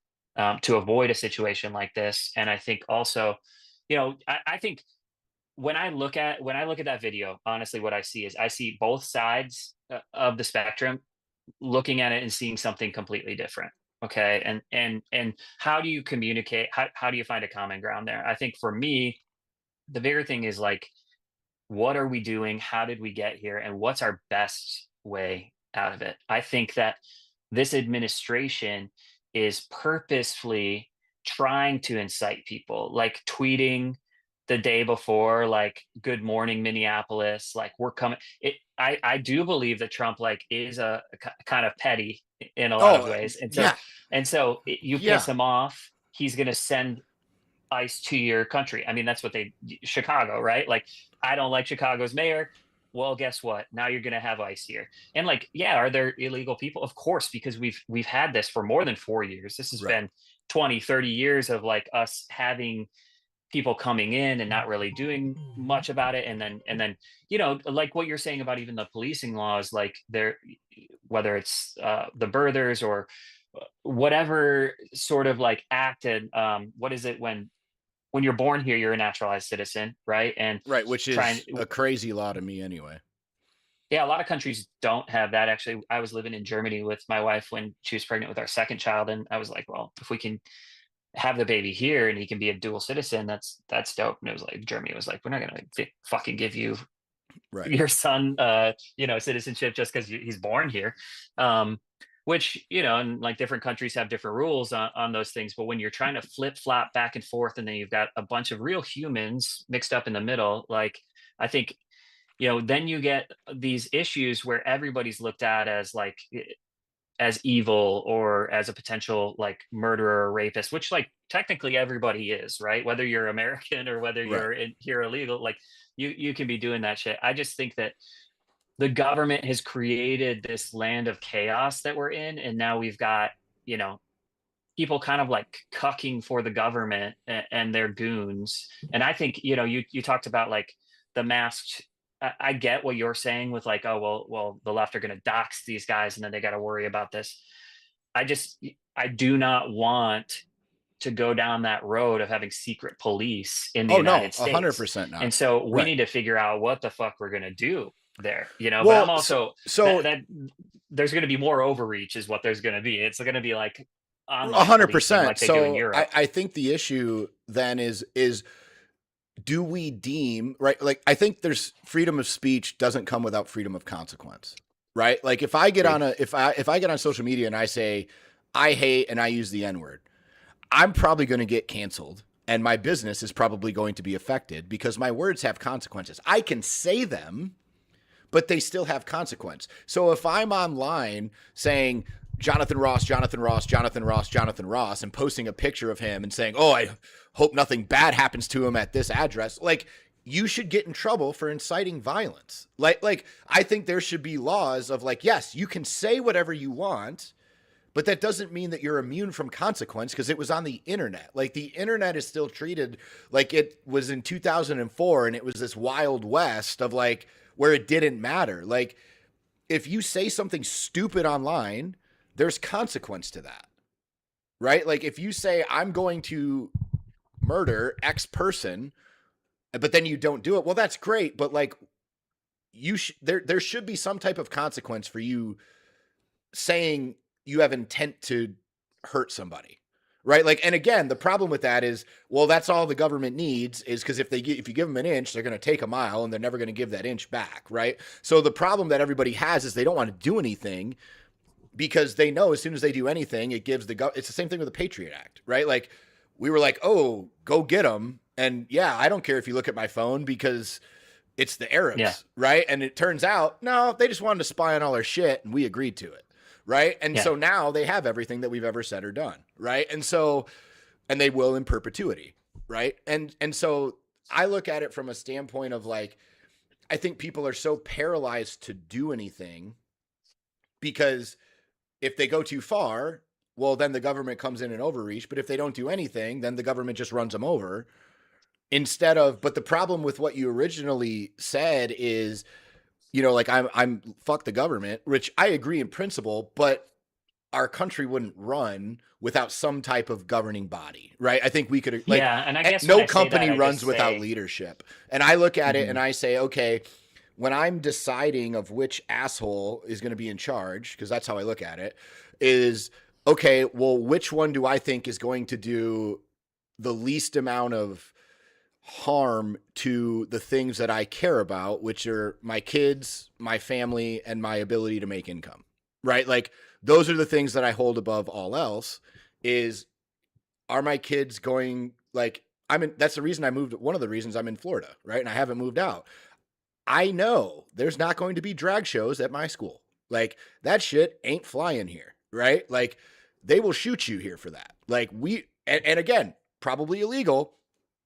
to avoid a situation like this. And I think also, I think when I look at that video, honestly, what I see both sides of the spectrum looking at it and seeing something completely different. Okay. And how do you communicate? How do you find a common ground there? I think for me, the bigger thing is like, what are we doing? How did we get here? And what's our best way out of it? I think that this administration is purposefully trying to incite people, like tweeting the day before, like, good morning, Minneapolis, like we're coming. I do believe that Trump like is a kind of petty in a lot of ways. And so you piss him off, he's going to send ICE to your country. I mean, that's what Chicago, right? Like, I don't like Chicago's mayor. well, guess what? Now you're going to have ICE here. And like, yeah, are there illegal people? Of course, because we've had this for more than 4 years. This has Right. been 20, 30 years of like us having people coming in and not really doing much about it. And then, like what you're saying about even the policing laws, like there, whether it's the birthers or whatever sort of like acted, what is it when you're born here, you're a naturalized citizen, right? And Right, which trying, is a crazy law to me anyway. yeah, a lot of countries don't have that. Actually, I was living in Germany with my wife when she was pregnant with our second child, and I was like, well, if we can have the baby here and he can be a dual citizen, that's dope. And it was like Germany was like, we're not gonna fucking give you Right. your son citizenship just because he's born here. Which, and like different countries have different rules on those things, but when you're trying to flip flop back and forth and then you've got a bunch of real humans mixed up in the middle, like I think, then you get these issues where everybody's looked at as like as evil or as a potential like murderer or rapist, which like technically everybody is, right? Whether you're American or whether Right. you're here illegal, like you can be doing that shit. I just think that the government has created this land of chaos that we're in, and now we've got, people kind of like cucking for the government and their goons. And I think, you talked about like the masked. I get what you're saying with like, oh well, the left are going to dox these guys, and then they got to worry about this. I do not want to go down that road of having secret police in the Oh no, United States. 100% not. And so we Right. need to figure out what the fuck we're going to do there, but I'm Well, also so that there's going to be more overreach is what there's going to be. It's going to be like online policing 100%. like they do in So Europe. I think the issue then is do we deem, right? Like I think there's freedom of speech doesn't come without freedom of consequence, right? Like if I get on if I get on social media and I say I hate and I use the N-word, I'm probably going to get canceled and my business is probably going to be affected because my words have consequences. I can say them, but they still have consequence. So if I'm online saying Jonathan Ross, Jonathan Ross, Jonathan Ross, Jonathan Ross, and posting a picture of him and saying, oh, I hope nothing bad happens to him at this address, like you should get in trouble for inciting violence. Like I think there should be laws of like, yes, you can say whatever you want, but that doesn't mean that you're immune from consequence because it was on the internet. Like the internet is still treated like it was in 2004 and it was this wild west of like where it didn't matter. Like if you say something stupid online, there's consequence to that, right? Like if you say I'm going to murder X person, but then you don't do it, well, that's great, but like there should be some type of consequence for you saying you have intent to hurt somebody, right? Like, and again, the problem with that is, well, that's all the government needs is because if you give them an inch, they're going to take a mile and they're never going to give that inch back, right? So the problem that everybody has is they don't want to do anything because they know as soon as they do anything, it gives it's the same thing with the Patriot Act, right? Like we were like, oh, go get them. And yeah, I don't care if you look at my phone because it's the Arabs, right? And it turns out, no, they just wanted to spy on all our shit and we agreed to it. Right. And so now they have everything that we've ever said or done. Right. And so, and they will in perpetuity. Right. And so I look at it from a standpoint of like, I think people are so paralyzed to do anything because if they go too far, well, then the government comes in and overreach. But if they don't do anything, then the government just runs them over instead of, but the problem with what you originally said is, like I'm fuck the government, which I agree in principle, but our country wouldn't run without some type of governing body, right? I think we could, like, and I guess no company runs without leadership. And I look at it and I say, okay, when I'm deciding of which asshole is going to be in charge, because that's how I look at it, is okay, well, which one do I think is going to do the least amount of harm to the things that I care about, which are my kids, my family, and my ability to make income, right? Like those are the things that I hold above all else is, are my kids going like, that's the reason I moved. One of the reasons I'm in Florida, right? And I haven't moved out. I know there's not going to be drag shows at my school. Like that shit ain't flying here, right? Like they will shoot you here for that. Like and again, probably illegal.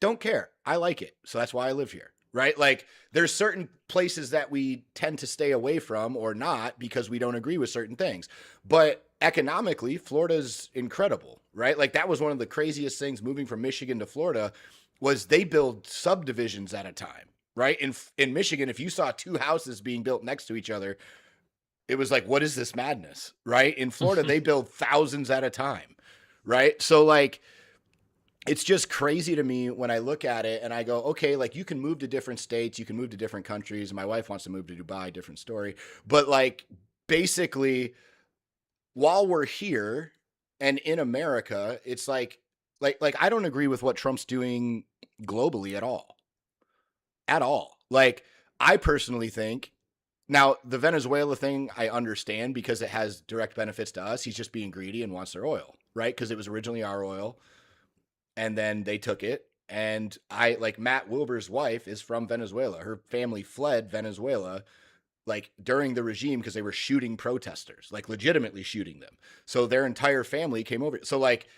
Don't care. I like it. So that's why I live here. right? Like there's certain places that we tend to stay away from or not because we don't agree with certain things. But economically, Florida's incredible, right? Like that was one of the craziest things moving from Michigan to Florida was they build subdivisions at a time, right? In Michigan, if you saw two houses being built next to each other, it was like, what is this madness, right? In Florida, they build thousands at a time, right? So like it's just crazy to me when I look at it and I go, okay, like you can move to different states, you can move to different countries. My wife wants to move to Dubai, different story. But like basically, while we're here and in America, it's like I don't agree with what Trump's doing globally at all. At all. Like I personally think now the Venezuela thing I understand because it has direct benefits to us. He's just being greedy and wants their oil, right? Because it was originally our oil and then they took it. And I like Matt Wilber's wife is from Venezuela. Her family fled Venezuela like during the regime because they were shooting protesters, like legitimately shooting them. So their entire family came over. So like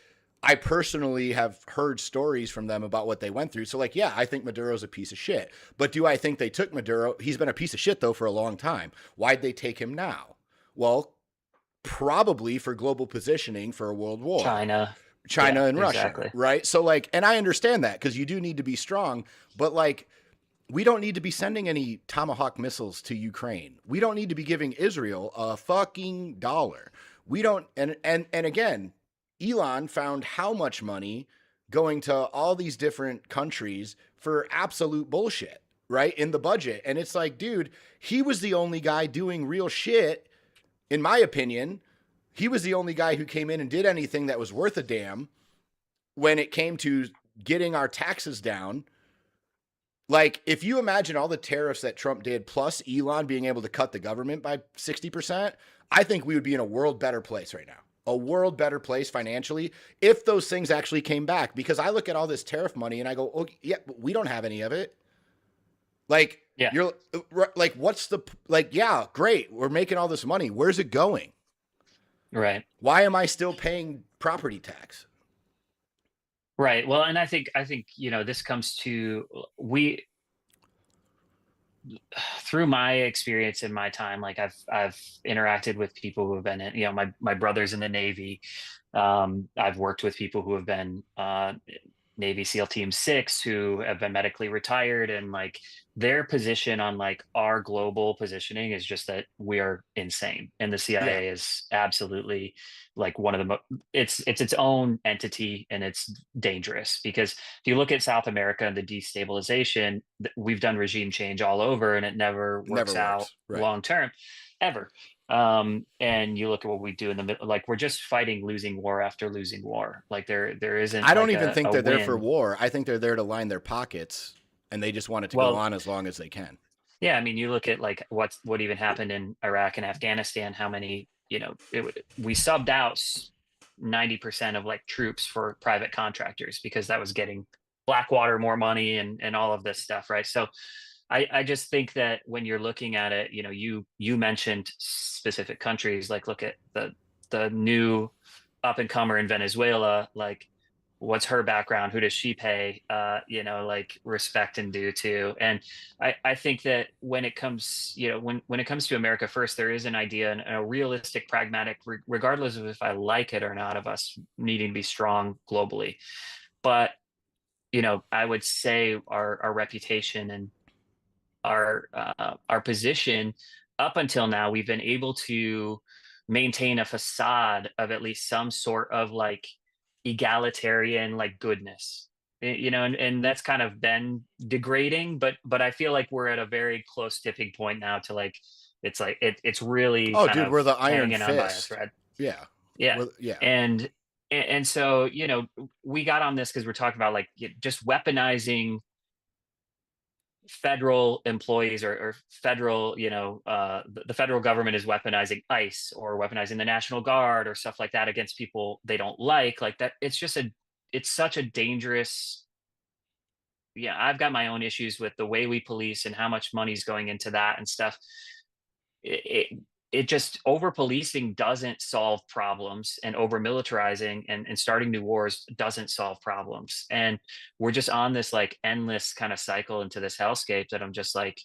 I personally have heard stories from them about what they went through. So like, yeah, I think Maduro's a piece of shit. But do I think they took Maduro? He's been a piece of shit though for a long time. Why'd they take him now? Well, probably for global positioning for a world war. China. China Yeah, and Russia, exactly. right? So like, and I understand that because you do need to be strong, but like, we don't need to be sending any Tomahawk missiles to Ukraine. We don't need to be giving Israel a fucking dollar. We don't, and again, Elon found how much money going to all these different countries for absolute bullshit, right? In the budget. And it's like, dude, he was the only guy doing real shit, in my opinion. He was the only guy who came in and did anything that was worth a damn when it came to getting our taxes down. Like, if you imagine all the tariffs that Trump did, plus Elon being able to cut the government by 60%, I think we would be in a world better place right now. A world better place financially if those things actually came back. Because I look at all this tariff money and I go, oh, yeah, we don't have any of it. Like, Yeah. you're like, what's the, like, yeah, great. We're making all this money. Where's it going? Right. Why am I still paying property tax? Right. Well, and I think, this comes to we through my experience in my time, like I've interacted with people who have been in, my brother's in the Navy. I've worked with people who have been Navy SEAL Team 6 who have been medically retired, and like their position on like our global positioning is just that we are insane, and the Yeah. CIA is absolutely like one of the it's its own entity, and it's dangerous because if you look at South America and the destabilization, we've done regime change all over, and it never Never works out works. Right. long term, ever. And you look at what we do in the middle, like we're just fighting losing war after losing war. Like there isn't I don't like even think a they're there for win. war. I think they're there to line their pockets and they just want it to go Well, on as long as they can. yeah, I mean, you look at like what even happened in Iraq and Afghanistan, how many, we subbed out 90% of like troops for private contractors because that was getting Blackwater more money and all of this stuff, right? So I just think that when you're looking at it, you mentioned specific countries, like look at the new up and comer in Venezuela, like what's her background, who does she pay like respect and due to. And I think that when it comes, when it comes to America first, there is an idea and a realistic, pragmatic, regardless of if I like it or not, of us needing to be strong globally. But I would say our reputation and our position up until now, we've been able to maintain a facade of at least some sort of like egalitarian like goodness. And that's kind of been degrading, but I feel like we're at a very close tipping point now to like it's really Oh, kind dude, of we're the Iron hanging on by a Fist. thread. Yeah. Yeah. Yeah. and and so we got on this because we're talking about like just weaponizing federal employees, or federal, the federal government is weaponizing ICE or weaponizing the National Guard or stuff like that against people they don't like that. It's such a dangerous. Yeah, I've got my own issues with the way we police and how much money's going into that and stuff. it just over policing doesn't solve problems, and over militarizing and starting new wars doesn't solve problems. And we're just on this like endless kind of cycle into this hellscape that I'm just like,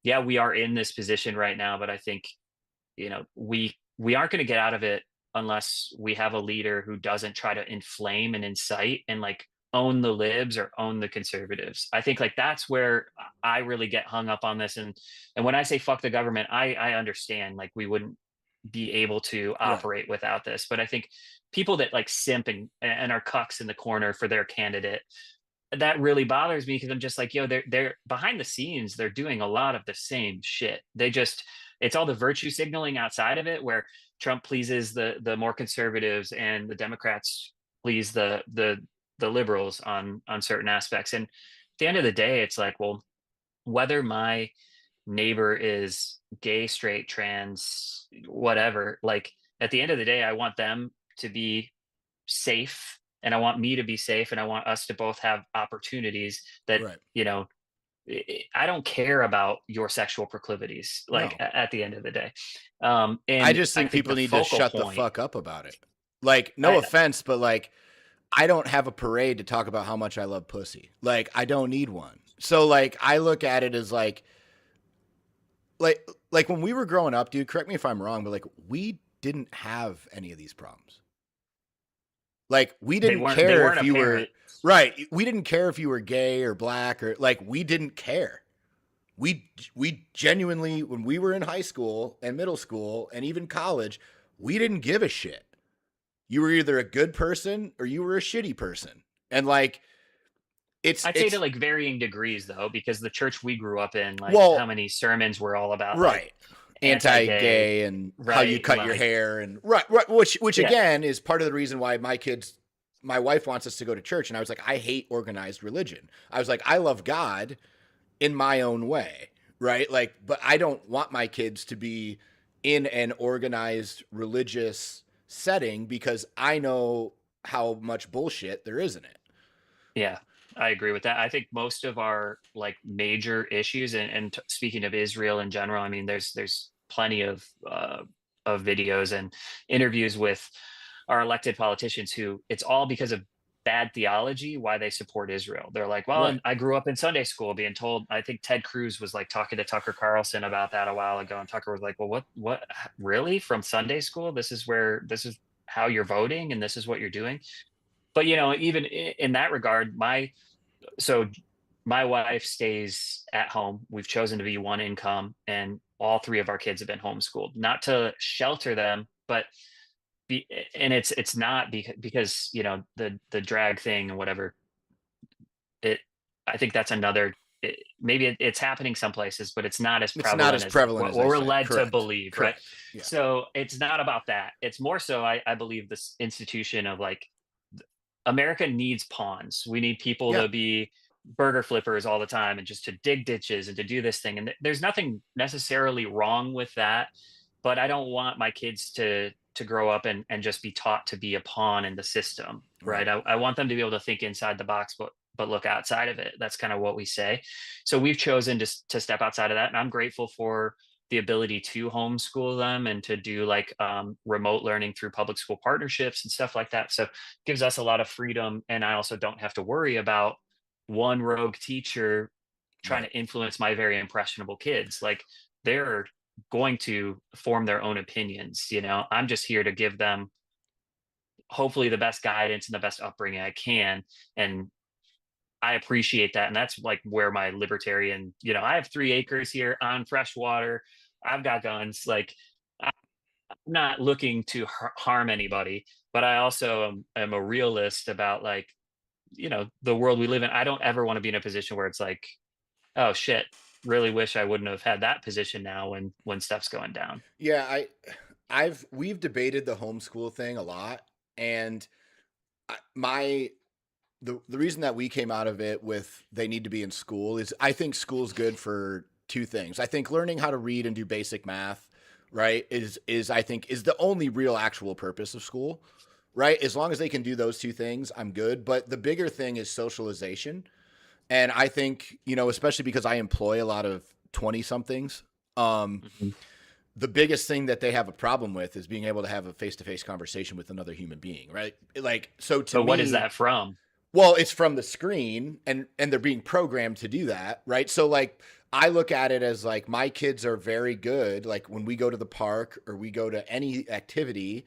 yeah, we are in this position right now, but I think, we aren't going to get out of it unless we have a leader who doesn't try to inflame and incite and like own the libs or own the conservatives. I think like that's where I really get hung up on this. And when I say fuck the government, I understand like we wouldn't be able to Right. operate without this. But I think people that like simp and are cucks in the corner for their candidate, that really bothers me, because I'm just like, yo, they're behind the scenes, they're doing a lot of the same shit. It's all the virtue signaling outside of it, where Trump pleases the more conservatives and the Democrats please the liberals on certain aspects. And at the end of the day, it's like, well, whether my neighbor is gay, straight, trans, whatever, like at the end of the day, I want them to be safe, and I want me to be safe, and I want us to both have opportunities that, Right. you know, I don't care about your sexual proclivities, like No. at the end of the day. I And just I think think people the need to focal shut the point, fuck up about it. Like, no I, offense, but like, I don't have a parade to talk about how much I love pussy. Like, I don't need one. So like, I look at it as like when we were growing up, dude, correct me if I'm wrong, but like we didn't have any of these problems. Like we they didn't weren't they care weren't if you were apparent. right. We didn't care if you were gay or black or like we didn't care. We genuinely when we were in high school and middle school and even college, we didn't give a shit. You were either a good person or you were a shitty person. And like I'd say to it's like varying degrees though, because the church we grew up in, like how well, many sermons were all about like right. anti-gay, Anti-gay and how you right? cut your Like, hair and right, which yeah, again is part of the reason why my wife wants us to go to church, and I was like, I hate organized religion. I was like, I love God in my own way, right? Like, but I don't want my kids to be in an organized religious setting because I know how much bullshit there is in it. yeah, I agree with that. I think most of our like major issues, and speaking of Israel in general, I mean, there's plenty of videos and interviews with our elected politicians who it's all because of bad theology why they support Israel. They're like, well, Right. and I grew up in Sunday school being told. I think Ted Cruz was like talking to Tucker Carlson about that a while ago, and Tucker was like, well, what really, from Sunday school? This is how you're voting, and this is what you're doing. But even in that regard, so my wife stays at home. We've chosen to be one income, and all three of our kids have been homeschooled, not to shelter them, but and it's not because the drag thing and whatever. It I think that's another. Maybe it's happening some places, but it's not as It's not prevalent as as prevalent what as I we're say. led to Correct. believe, right? Correct. Yeah. So it's not about that. It's more so, I believe, this institution of like, America needs pawns. We need people Yeah. to be burger flippers all the time and just to dig ditches and to do this thing. And there's nothing necessarily wrong with that, but I don't want my kids to grow up and just be taught to be a pawn in the system, Right. right? I want them to be able to think inside the box, but look outside of it. That's kind of what we say. So we've chosen to step outside of that, and I'm grateful for the ability to homeschool them and to do like remote learning through public school partnerships and stuff like that. So gives us a lot of freedom, and I also don't have to worry about one rogue teacher trying Right. to influence my very impressionable kids. Like, they're going to form their own opinions. I'm just here to give them hopefully the best guidance and the best upbringing I can. And I appreciate that. And that's like where my libertarian, I have 3 acres here on fresh water. I've got guns. Like, I'm not looking to harm anybody, but I also am a realist about like, the world we live in. I don't ever want to be in a position where it's like, oh shit, really wish I wouldn't have had that position now when stuff's going down. Yeah, we've debated the homeschool thing a lot, and my the reason that we came out of it with they need to be in school is I think school's good for two things. I think learning how to read and do basic math, right, is I think is the only real actual purpose of school, right? As long as they can do those two things, I'm good. But the bigger thing is socialization. And I think, especially because I employ a lot of 20 somethings, Mhm. the biggest thing that they have a problem with is being able to have a face-to-face conversation with another human being, right? Like, so to But what is me, that from? well, it's from the screen, and they're being programmed to do that, right? So like I look at it as like my kids are very good. Like when we go to the park or we go to any activity,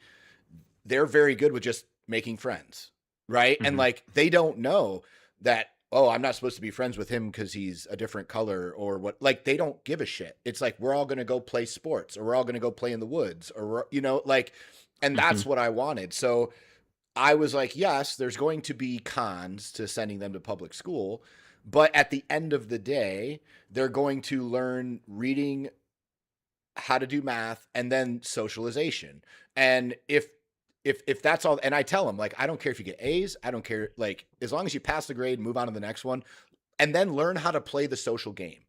they're very good with just making friends, right? And Mhm. like they don't know that, oh, I'm not supposed to be friends with him because he's a different color or what. Like they don't give a shit. It's like we're all going to go play sports or we're all going to go play in the woods or like, and Mhm. that's what I wanted. So I was like, yes, there's going to be cons to sending them to public school, but at the end of the day, they're going to learn reading, how to do math, and then socialization. And if that's all, and I tell them like, I don't care if you get A's, I don't care, like as long as you pass the grade, move on to the next one, and then learn how to play the social game.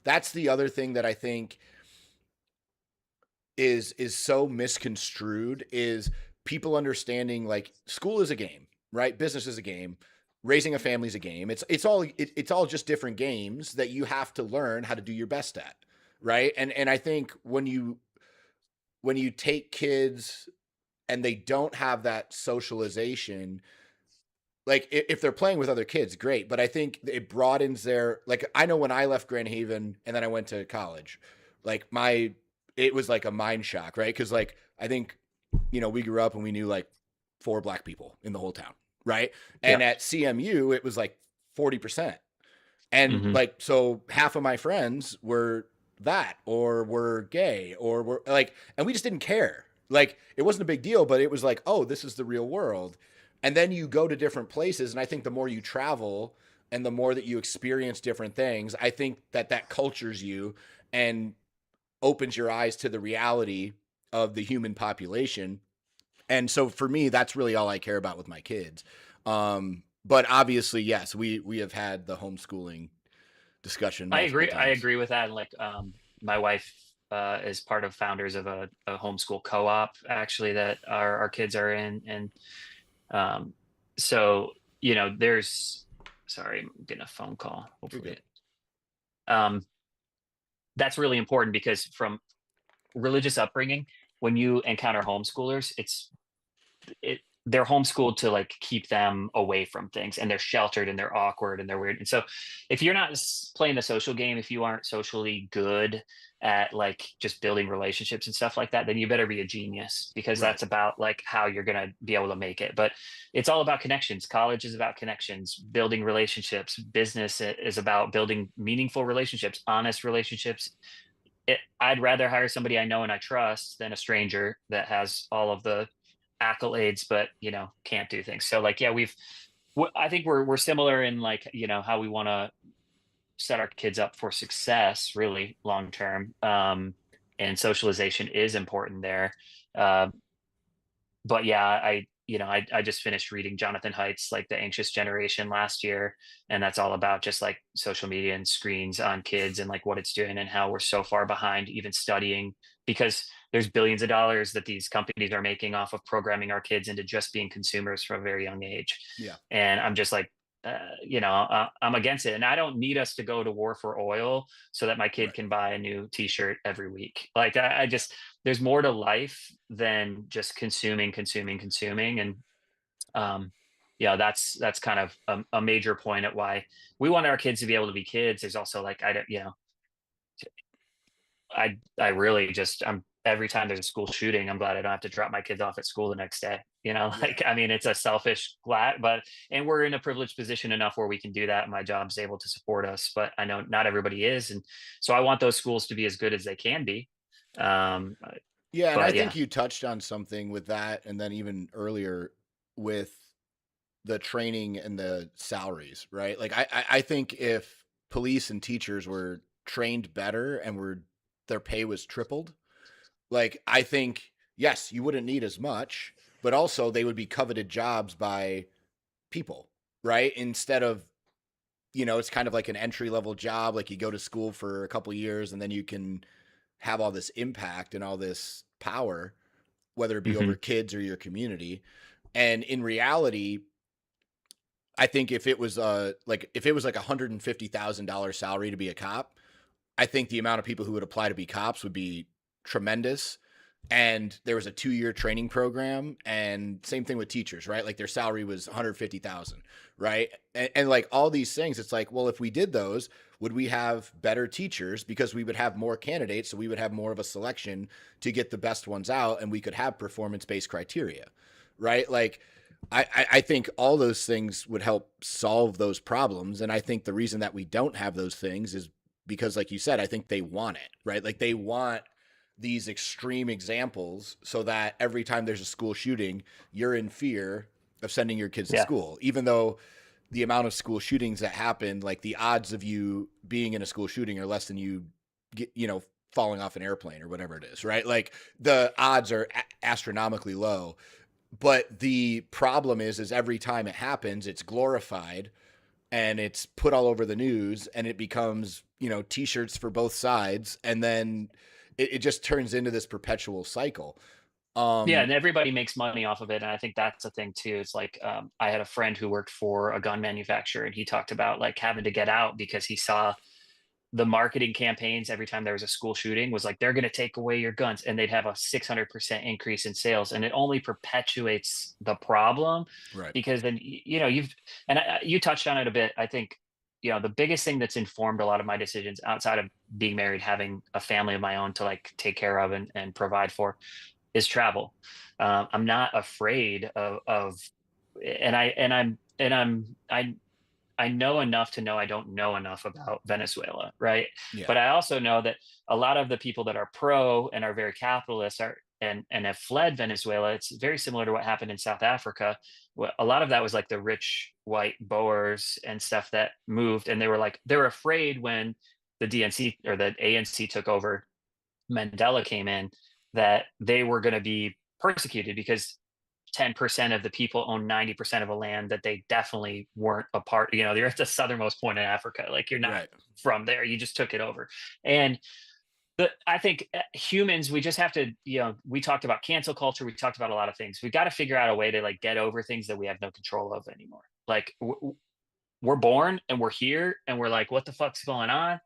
That's the other thing that I think is so misconstrued is people understanding like school is a game, right? Business is a game. Raising a family is a game. It's all just different games that you have to learn how to do your best at, right? And I think when you take kids and they don't have that socialization, like if they're playing with other kids, great. But I think it broadens their, like I know when I left Grand Haven and then I went to college, like it was like a mind shock, right? Because like I think, we grew up and we knew like 4 black people in the whole town, right? And Yeah. at CMU, it was like 40%. And Mhm. like, so half of my friends were that, or were gay, or were like, and we just didn't care. Like, it wasn't a big deal, but it was like, oh, this is the real world. And then you go to different places. And I think the more you travel and the more that you experience different things, I think that cultures you and opens your eyes to the reality of the human population. And so for me, that's really all I care about with my kids. But obviously, yes, we have had the homeschooling discussion I multiple agree. I times. agree with that. And like, my wife is part of founders of a homeschool co-op actually that our kids are in, and um, so there's. Sorry, I'm getting a phone call. You're Hopefully, good. um, that's really important because from religious upbringing, when you encounter homeschoolers, they're homeschooled to like keep them away from things, and they're sheltered and they're awkward and they're weird. And so if you're not playing the social game, if you aren't socially good at like just building relationships and stuff like that, then you better be a genius, because Right. that's about like how you're going to be able to make it. But it's all about connections. College is about connections, building relationships. Business is about building meaningful relationships, honest relationships. I'd rather hire somebody I know and I trust than a stranger that has all of the accolades, but can't do things. So like, yeah, I think we're similar in like how we want to set our kids up for success, really long term. And socialization is important there. Uh, but yeah, I just finished reading Jonathan Haidt's like The Anxious Generation last year, and that's all about just like social media and screens on kids and like what it's doing and how we're so far behind even studying, because there's billions of dollars that these companies are making off of programming our kids into just being consumers from a very young age. Yeah. And I'm just like, I'm against it, and I don't need us to go to war for oil so that my kid Right. can buy a new T-shirt every week. Like I just there's more to life than just consuming. And yeah, that's kind of a major point at why we want our kids to be able to be kids. There's also like, I don't, I really just, I'm every time there's a school shooting, I'm glad I don't have to drop my kids off at school the next day. Yeah. Like, I mean, it's a selfish glad, but, and we're in a privileged position enough where we can do that. My job's able to support us, but I know not everybody is. And so I want those schools to be as good as they can be. Um, Yeah. And I but think yeah. you touched on something with that. And then even earlier with the training and the salaries, right? Like I think if police and teachers were trained better and their pay was tripled, like I think, yes, you wouldn't need as much, but also they would be coveted jobs by people, right? Instead of, it's kind of like an entry level job. Like you go to school for a couple years and then you can have all this impact and all this power, whether it be Hmm. over kids or your community. And in reality, I think if it was like $150,000 salary to be a cop, I think the amount of people who would apply to be cops would be tremendous. And there was a 2-year training program, and same thing with teachers, right? Like their salary was 150,000, right? And like all these things, it's like, well, if we did those, would we have better teachers? Because we would have more candidates, so we would have more of a selection to get the best ones out, and we could have performance-based criteria, right? Like I think all those things would help solve those problems. And I think the reason that we don't have those things is because, like you said, I think they want it, right? Like they want these extreme examples so that every time there's a school shooting, you're in fear of sending your kids to Yeah. school, even though the amount of school shootings that happen, like the odds of you being in a school shooting are less than you get, falling off an airplane or whatever it is, right? Like the odds are astronomically low. But the problem is every time it happens, it's glorified and it's put all over the news, and it becomes, t-shirts for both sides. And then it just turns into this perpetual cycle. Yeah, and everybody makes money off of it, and I think that's the thing too. It's like, I had a friend who worked for a gun manufacturer, and he talked about like having to get out because he saw the marketing campaigns every time there was a school shooting was like, they're going to take away your guns, and they'd have a 600% increase in sales, and it only perpetuates the problem. Right. Because then you touched on it a bit. I think the biggest thing that's informed a lot of my decisions outside of being married, having a family of my own to like take care of and provide for, is travel. I'm not afraid of and I know enough to know I don't know enough about Venezuela, right? Yeah. But I also know that a lot of the people that are pro and are very capitalist and have fled Venezuela. It's very similar to what happened in South Africa. A lot of that was like the rich white Boers and stuff that moved, and they were afraid when the DNC or the ANC took over, Mandela came in, that they were going to be persecuted because 10% of the people own 90% of a land that they definitely weren't a part. They're at the southernmost point in Africa. Like you're not Right. from there. You just took it over. And I think humans, we just have to, we talked about cancel culture. We talked about a lot of things. We've got to figure out a way to like get over things that we have no control of anymore. Like we're born and we're here and we're like, what the fuck's going on?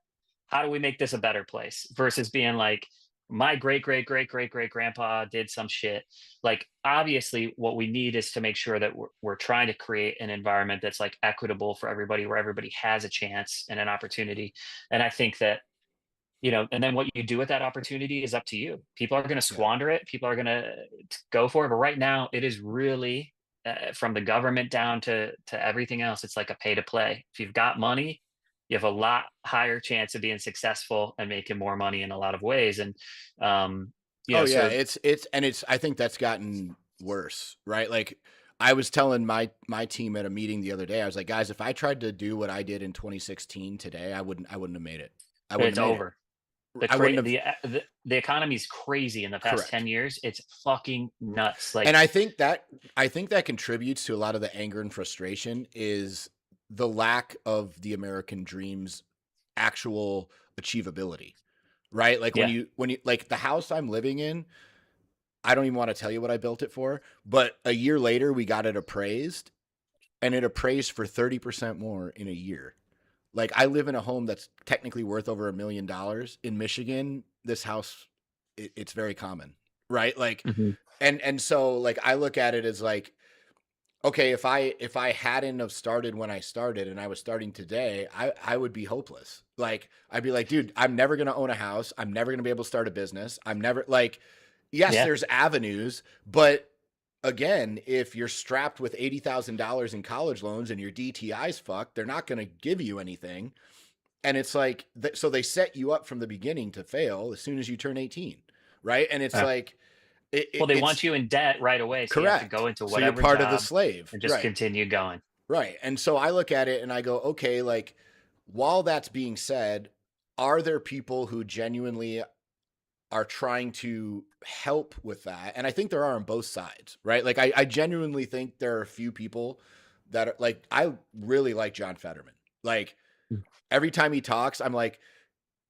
How do we make this a better place versus being like, my great great great great great grandpa did some shit. Like obviously what we need is to make sure that we're trying to create an environment that's like equitable for everybody, where everybody has a chance and an opportunity. And I think that and then what you do with that opportunity is up to you. People are going to squander it, people are going to go for it, but right now it is really from the government down to everything else, it's like a pay to play. If you've got money, you have a lot higher chance of being successful and making more money in a lot of ways. And it's I think that's gotten worse, right? Like I was telling my team at a meeting the other day, I was like, guys, if I tried to do what I did in 2016 today, I wouldn't have made it. It's over. The economy's crazy in the past Correct. 10 years. It's fucking nuts. Like, and I think that contributes to a lot of the anger and frustration is the lack of the American dream's actual achievability, right? Like when you like the house I'm living in, I don't even want to tell you what I built it for, but a year later we got it appraised, and it appraised for 30% more in a year. Like I live in a home that's technically worth over $1 million in Michigan. This house, it's very common, right? Like, and so like I look at it as like, okay, if I hadn't have started when I started and I was starting today, I would be hopeless. Like I'd be like, dude, I'm never gonna own a house. I'm never gonna be able to start a business. I'm never like, yes, there's avenues, but again, if you're strapped with $80,000 in college loans and your DTI's fucked, they're not going to give you anything. And it's like, so they set you up from the beginning to fail as soon as you turn 18. Right. And it's like, they want you in debt right away. So correct. You have to go into whatever. So you're part of the slave and just continue going. Right. And so I look at it and I go, okay, like while that's being said, are there people who genuinely are trying to help with that? And I think there are on both sides, right? Like I genuinely think there are a few people that are like, I really like John Fetterman. Like every time he talks, I'm like,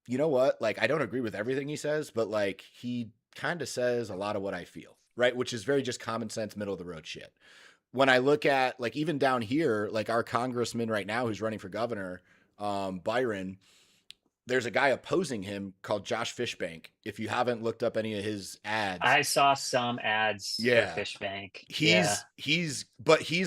you know what? Like, I don't agree with everything he says, but like he kind of says a lot of what I feel, right? Which is very just common sense, middle of the road shit. When I look at like, even down here, like our congressman right now, who's running for governor, Byron, there's a guy opposing him called Josh Fishbank. If you haven't looked up any of his ads, I saw some ads for yeah, Fishbank. Yeah. he's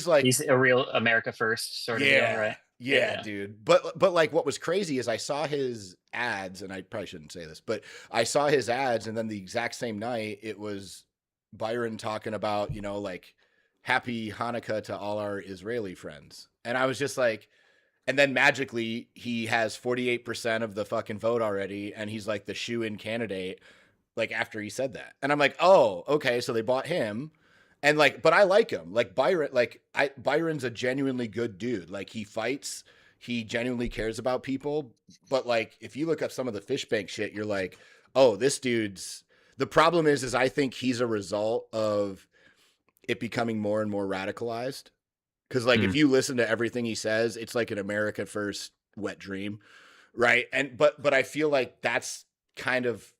like, He's a real America First sort of deal, yeah, right? yeah, Yeah. dude. But like what was crazy is I saw his ads, and I probably shouldn't say this, but I saw his ads, and then the exact same night it was Byron talking about, like happy Hanukkah to all our Israeli friends. And I was just like, and then magically he has 48% of the fucking vote already, and he's like the shoe-in candidate, like after he said that. And I'm like, oh, okay, so they bought him. And like, but I like him. Like Byron's a genuinely good dude. Like he fights, he genuinely cares about people. But like if you look up some of the Fishbank shit, you're like, oh, this dude's the problem is I think he's a result of it becoming more and more radicalized. Cause like if Mm. you listen to everything he says, it's like an America First wet dream. Right. And but I feel like that's kind of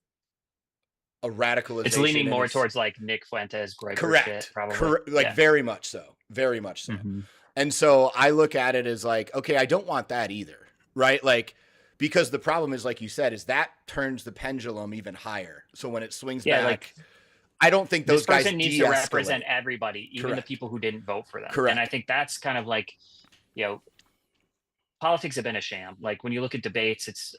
a It's radicalization, leaning and more it's towards like Nick Fuentes Groiper shit, correct. probably. Correct. Like Yeah. very much so. Very much so. Hmm. And so I look at it as like, okay, I don't want that either. Right. Like, because the problem is, like you said, is that turns the pendulum even higher. So when it swings Yeah, back, like I don't think this those guys person needs to represent de-escalate. everybody, even the Correct. people who didn't vote for them. And I Correct. think that's kind of like, you know, politics have been a sham. Like when you look at debates, it's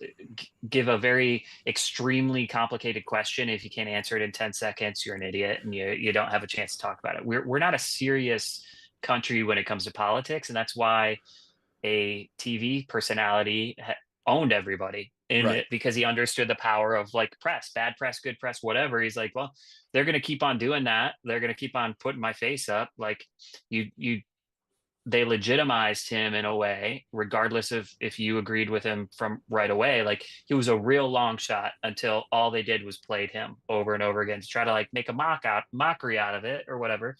give a very extremely complicated question. If you can't answer it in 10 seconds, you're an idiot and you don't have a chance to talk about it. We're not a serious country when it comes to politics. And that's why a TV personality owned everybody in Right. it, because he understood the power of like press, bad press, good press, whatever. He's like, well, they're going to keep on doing that. They're going to keep on putting my face up. Like you they legitimized him in a way, regardless of if you agreed with him from right away. Like he was a real long shot until all they did was played him over and over again to try to like make a mockery out of it or whatever.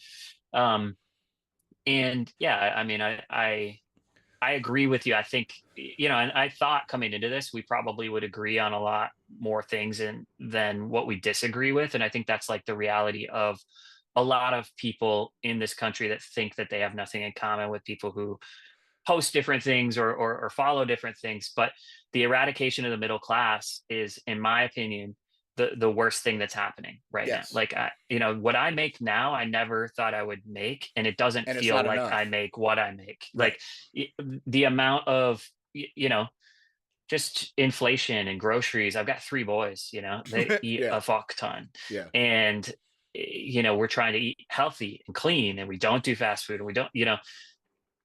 Um, and yeah, I mean, I agree with you. I think, and I thought coming into this, we probably would agree on a lot more things than what we disagree with. And I think that's like the reality of a lot of people in this country that think that they have nothing in common with people who post different things or follow different things. But the eradication of the middle class is, in my opinion, the worst thing that's happening right now. Yes. Like what I make now, I never thought I would make, and it doesn't And it's feel not like I enough. make what I make. Right. Like the amount of just inflation and groceries. I've got three boys, they eat Yeah. a fuck ton. Yeah. And, we're trying to eat healthy and clean, and we don't do fast food, and we don't,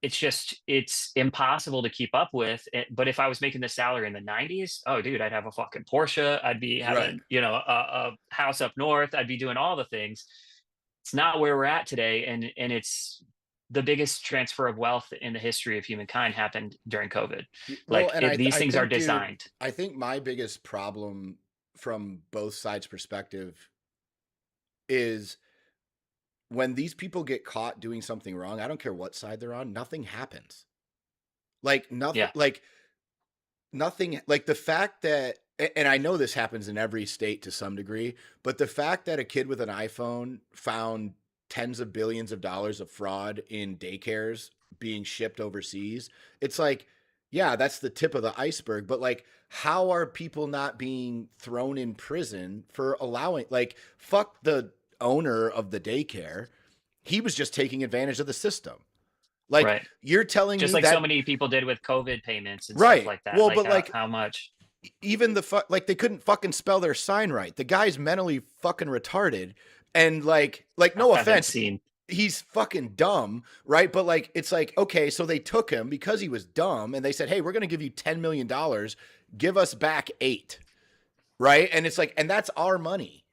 it's impossible to keep up with it. But if I was making the salary in the 90s, oh dude, I'd have a fucking Porsche. I'd be Right. having, a house up north. I'd be doing all the things. It's not where we're at today. And it's the biggest transfer of wealth in the history of humankind happened during COVID. Well, Like and these I things are think, dude, designed. I think my biggest problem from both sides' perspective is when these people get caught doing something wrong, I don't care what side they're on, nothing happens. Like nothing, Yeah. like the fact that, and I know this happens in every state to some degree, but the fact that a kid with an iPhone found tens of billions of dollars of fraud in daycares being shipped overseas, it's like, yeah, that's the tip of the iceberg. But like, how are people not being thrown in prison for allowing, like, fuck the owner of the daycare? He was just taking advantage of the system. Like, Right. you're telling Just me like so that, many people did with COVID payments and stuff right? like that. Well, Like but like, how much? even like they couldn't fucking spell their sign right. The guy's mentally fucking retarded, and like no I haven't offense, seen. he's fucking dumb, right? But like it's like, okay, so they took him because he was dumb, and they said, hey, we're gonna give you $10 million, give us back 8, right? And it's like, and that's our money.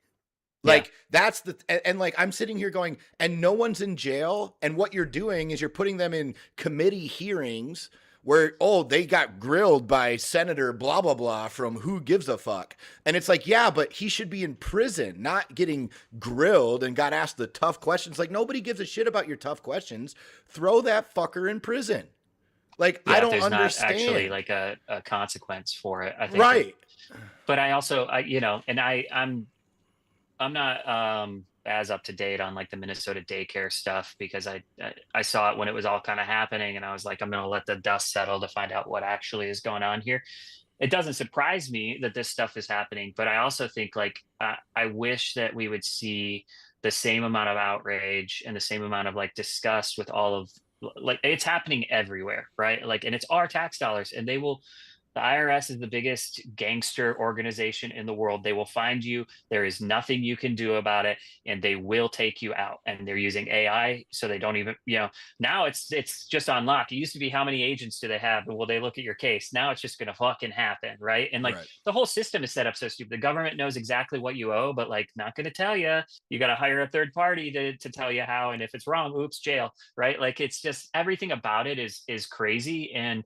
Yeah. Like that's and like I'm sitting here going, and no one's in jail, and what you're doing is you're putting them in committee hearings where, oh, they got grilled by Senator blah blah blah from who gives a fuck. And it's like, yeah, but he should be in prison, not getting grilled and got asked the tough questions. Like nobody gives a shit about your tough questions. Throw that fucker in prison. Like Yeah, I if don't there's not actually understand. like a consequence for it. I think that, Right. but I also, and I'm not as up to date on like the Minnesota daycare stuff, because I saw it when it was all kind of happening, and I was like, I'm gonna let the dust settle to find out what actually is going on here. it doesn't surprise me that this stuff is happening, but I also think like I wish that we would see the same amount of outrage and the same amount of like disgust with all of like it's happening everywhere, right? Like, and it's our tax dollars, and they will. The IRS is the biggest gangster organization in the world. They will find you. There is nothing you can do about it, and they will take you out. And they're using AI, so they don't even, now it's just on lock. It used to be how many agents do they have? Will they look at your case? Now it's just gonna fucking happen, right? And like Right. the whole system is set up so stupid. The government knows exactly what you owe, but like not gonna tell you. You got to hire a third party to tell you how, and if it's wrong, oops, jail, right? Like it's just everything about it is crazy. And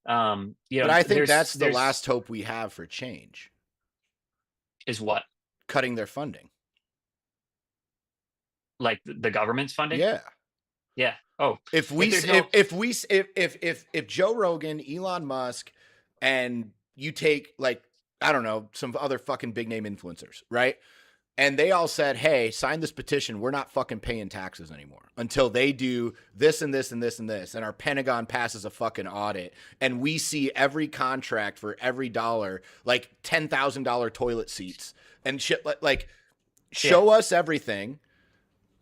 But I think that's the there's last hope we have for change. is what, Cutting their funding. like the government's funding. Yeah. Yeah. Oh, If we there's no- if Joe Rogan, Elon Musk, and you take like, I don't know, some other fucking big name influencers, right? And they all said, hey, sign this petition. We're not fucking paying taxes anymore until they do this and this and this and this. And our Pentagon passes a fucking audit. And we see every contract for every dollar, like $10,000 toilet seats and shit. Like show us everything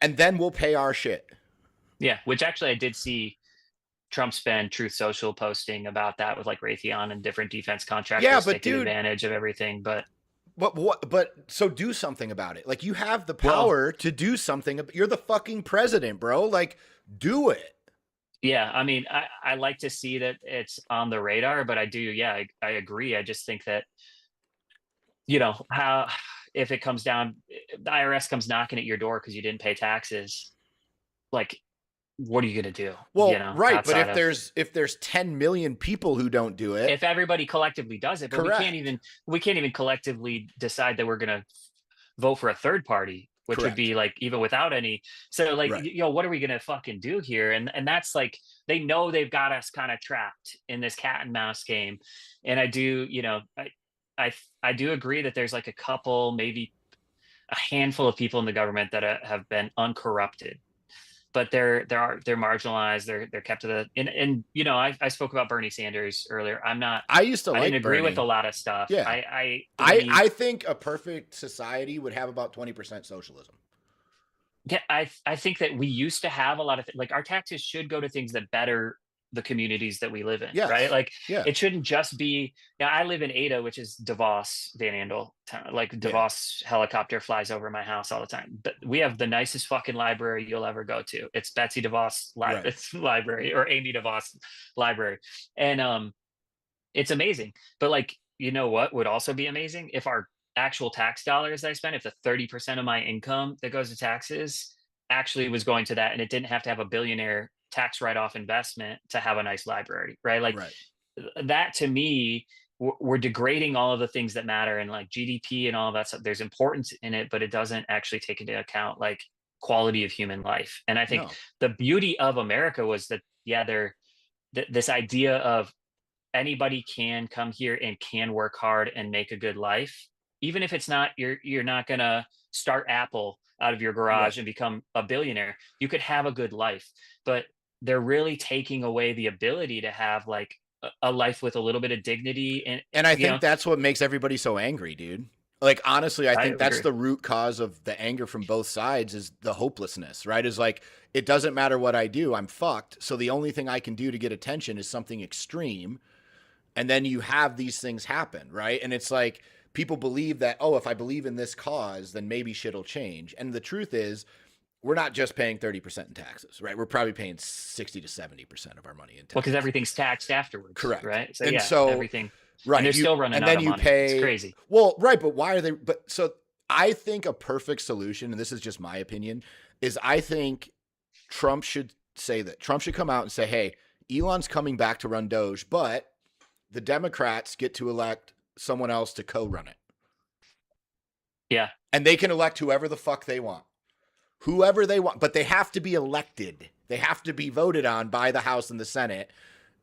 and then we'll pay our shit. Yeah. Which actually I did see Trump spend Truth Social posting about that with like Raytheon and different defense contractors taking advantage of everything. But so do something about it. Like you have the power to do something. You're the fucking president, bro. Like do it. Yeah. I mean, I like to see that it's on the radar, but I do. Yeah, I agree. I just think that, how, if it comes down, the IRS comes knocking at your door because you didn't pay taxes, like, what are you going to do? Well, right. But if there's 10 million people who don't do it, if everybody collectively does it, but correct. we can't even collectively decide that we're going to vote for a third party, which correct. would be like, even without any. So like, right. What are we going to fucking do here? And that's like, they know they've got us kind of trapped in this cat and mouse game. And I do, I do agree that there's like a couple, maybe a handful of people in the government that have been uncorrupted, but they're marginalized. They're kept to the and I spoke about Bernie Sanders earlier. I didn't agree with a lot of stuff. Yeah. I think a perfect society would have about 20% socialism. Yeah, I think that we used to have a lot of like our taxes should go to things that better the communities that we live in, right? Like it shouldn't just be. Now I live in Ada, which is DeVos, Van Andel. Like DeVos helicopter flies over my house all the time. But we have the nicest fucking library you'll ever go to. It's Betsy DeVos library or Amy DeVos library, and it's amazing. But like, what would also be amazing if our actual tax dollars I spend, if the 30% of my income that goes to taxes actually was going to that, and it didn't have to have a billionaire tax write-off investment to have a nice library, right? Like that to me, we're degrading all of the things that matter, and like GDP and all of that stuff. There's importance in it, but it doesn't actually take into account like quality of human life. And I think the beauty of America was that, this idea of anybody can come here and can work hard and make a good life, even if it's not, you're not gonna start Apple out of your garage and become a billionaire. You could have a good life, but they're really taking away the ability to have like a life with a little bit of dignity. And I think that's what makes everybody so angry, dude. Like, honestly, I think that's the root cause of the anger from both sides is the hopelessness, right? Is like, it doesn't matter what I do, I'm fucked. So the only thing I can do to get attention is something extreme. And then you have these things happen, right? And it's like, people believe that, oh, if I believe in this cause, then maybe shit'll change. And the truth is, we're not just paying 30% in taxes, right? We're probably paying 60 to 70% of our money in taxes. Well, because everything's taxed afterwards. Correct. Right. So, so everything. Right. And they're still running out of money. It's crazy. Well, right. But why are they? But so I think a perfect solution, and this is just my opinion, is I think Trump should say that. Trump should come out and say, hey, Elon's coming back to run Doge, but the Democrats get to elect someone else to co-run it. Yeah. And they can elect whoever the fuck they want. Whoever they want, but they have to be elected. They have to be voted on by the House and the Senate.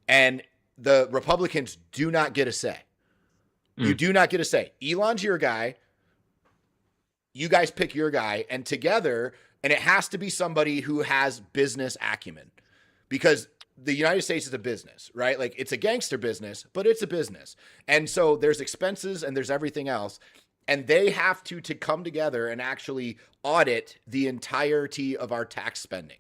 And the Republicans do not get a say. You do not get a say. Elon's your guy. You guys pick your guy, and together, and it has to be somebody who has business acumen. Because the United States is a business, right? Like it's a gangster business, but it's a business. And so there's expenses and there's everything else. And they have to come together and actually audit the entirety of our tax spending.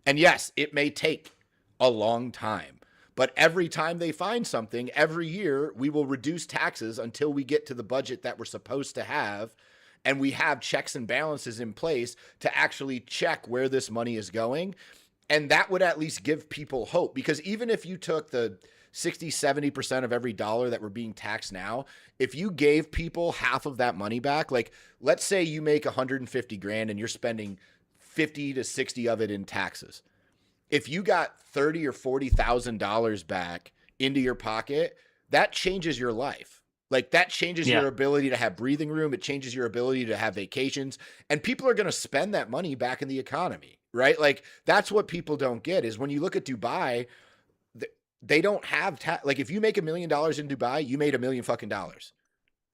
And yes, it may take a long time, but every time they find something, every year we will reduce taxes until we get to the budget that we're supposed to have. And we have checks and balances in place to actually check where this money is going. And that would at least give people hope, because even if you took the 60, 70% of every dollar that we're being taxed now, if you gave people half of that money back, like let's say you make 150 grand and you're spending 50 to 60 of it in taxes. If you got 30 or $40,000 back into your pocket, that changes your life. Like that changes your ability to have breathing room. It changes your ability to have vacations, and people are going to spend that money back in the economy, right? Like that's what people don't get is when you look at Dubai, they don't have like if you make $1 million in Dubai, you made $1 million fucking dollars.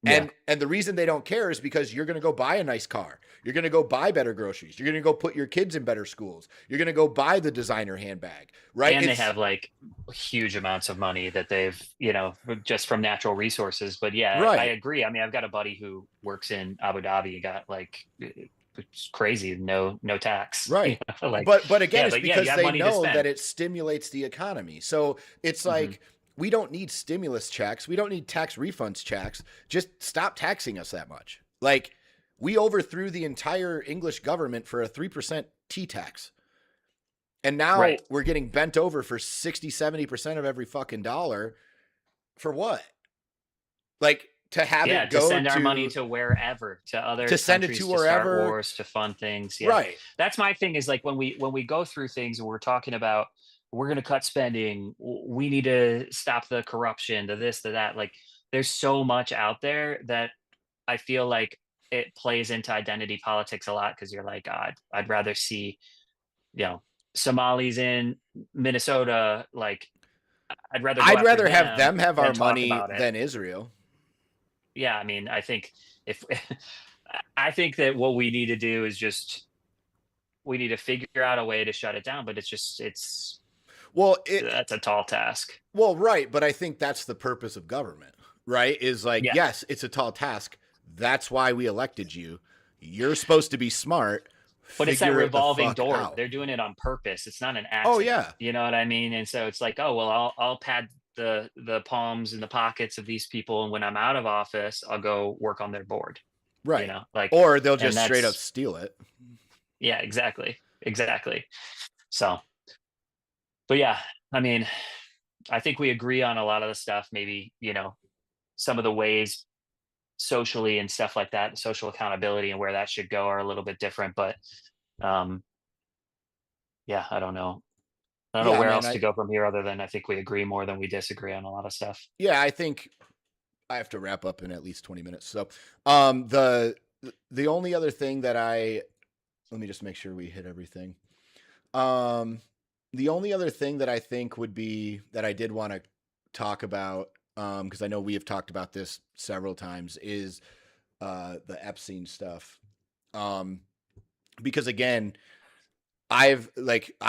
And the reason they don't care is because you're going to go buy a nice car. You're going to go buy better groceries. You're going to go put your kids in better schools. You're going to go buy the designer handbag, right? And they have like huge amounts of money that they've, just from natural resources. But yeah, right. I agree. I mean, I've got a buddy who works in Abu Dhabi and got like, it's crazy. No tax. Right. Like, but again, it's because they know that it stimulates the economy. So it's like, we don't need stimulus checks. We don't need tax refunds checks. Just stop taxing us that much. Like we overthrew the entire English government for a 3% T-tax. And now we're getting bent over for 60, 70% of every fucking dollar. For what? Like to have it go to send our money to wherever, to other to send it to wherever, start wars, to fund things. Yeah. Right. That's my thing is like when we go through things and we're talking about, we're going to cut spending, we need to stop the corruption, the this, the that. Like there's so much out there that I feel like it plays into identity politics a lot. Cause you're like, God, I'd rather see, Somalis in Minnesota. Like I'd rather have them have our money than Israel. Yeah. I mean, I think I think that what we need to do is we need to figure out a way to shut it down, but that's a tall task. Well, right. But I think that's the purpose of government, right? Is like, yes, it's a tall task. That's why we elected you. You're supposed to be smart. But it's that revolving door. Out. They're doing it on purpose. It's not an accident. Oh yeah. You know what I mean? And so it's like, oh, well, I'll pad the palms and the pockets of these people. And when I'm out of office, I'll go work on their board. Right. Or they'll just straight up steal it. Yeah, exactly. So, but yeah, I mean, I think we agree on a lot of the stuff. Maybe, some of the ways socially and stuff like that, social accountability and where that should go are a little bit different. But I don't know. I don't know where else to go from here other than I think we agree more than we disagree on a lot of stuff. Yeah, I think I have to wrap up in at least 20 minutes. So the only other thing that let me just make sure we hit everything. The only other thing that I think would be that I did want to talk about, because I know we have talked about this several times, is the Epstein stuff. Because again, I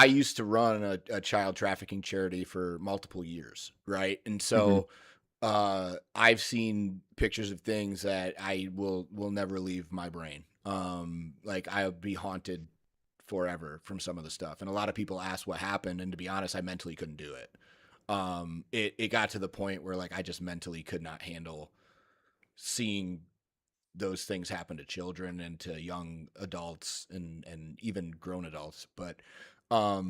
used to run a child trafficking charity for multiple years, right? And so I've seen pictures of things that I will never leave my brain. Like I'll be haunted forever from some of the stuff. And a lot of people ask what happened. And to be honest, I mentally couldn't do it. It got to the point where like, I just mentally could not handle seeing those things happen to children and to young adults and even grown adults. But, I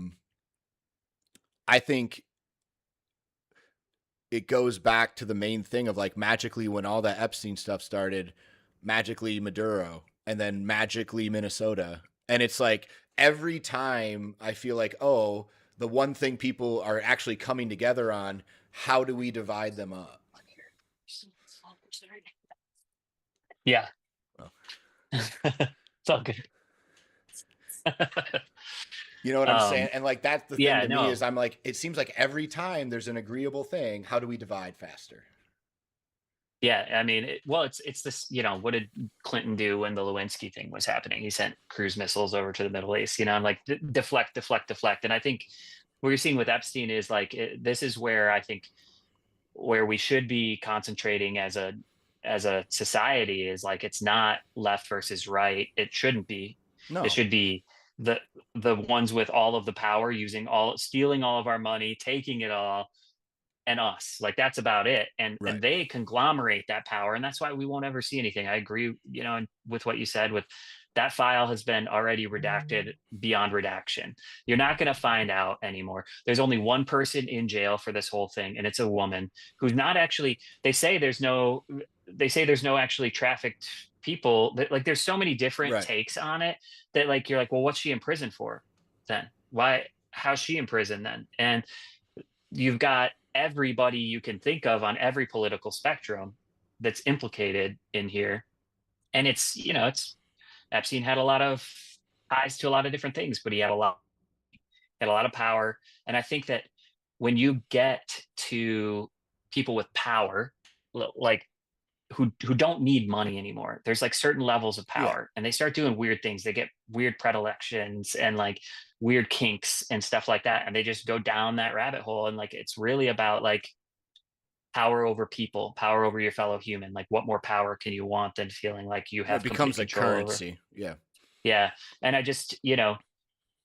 think it goes back to the main thing of like magically when all that Epstein stuff started, magically Maduro, and then magically Minnesota. And it's like every time I feel like, oh, the one thing people are actually coming together on, how do we divide them up? Yeah. Oh. It's all good. You know what I'm saying? And like, that's the thing to me is I'm like, it seems like every time there's an agreeable thing, how do we divide faster? Yeah. I mean, it's this, what did Clinton do when the Lewinsky thing was happening? He sent cruise missiles over to the Middle East, and like deflect. And I think what you're seeing with Epstein is like this is where I think where we should be concentrating as a society is like it's not left versus right. It shouldn't be. It No. should be the the ones with all of the power using all stealing all of our money, taking it all, and us. Like that's about it. And Right. they conglomerate that power, and that's why we won't ever see anything. I agree, and with what you said with that file has been already redacted beyond redaction. You're not going to find out anymore. There's only one person in jail for this whole thing, and it's a woman who's not actually. They say there's no actually trafficked people. That like there's so many different Right. takes on it that like you're like, well, what's she in prison for then? Why? How's she in prison then? And you've got everybody you can think of on every political spectrum that's implicated in here. And it's Epstein had a lot of ties to a lot of different things, but he had a lot of power. And I think that when you get to people with power, like who don't need money anymore. There's like certain levels of Yeah. power and they start doing weird things. They get weird predilections and like weird kinks and stuff like that. And they just go down that rabbit hole. And like it's really about like power over people, power over your fellow human. Like what more power can you want than feeling like you It have complete becomes a control over? currency. Yeah. Yeah. And I just,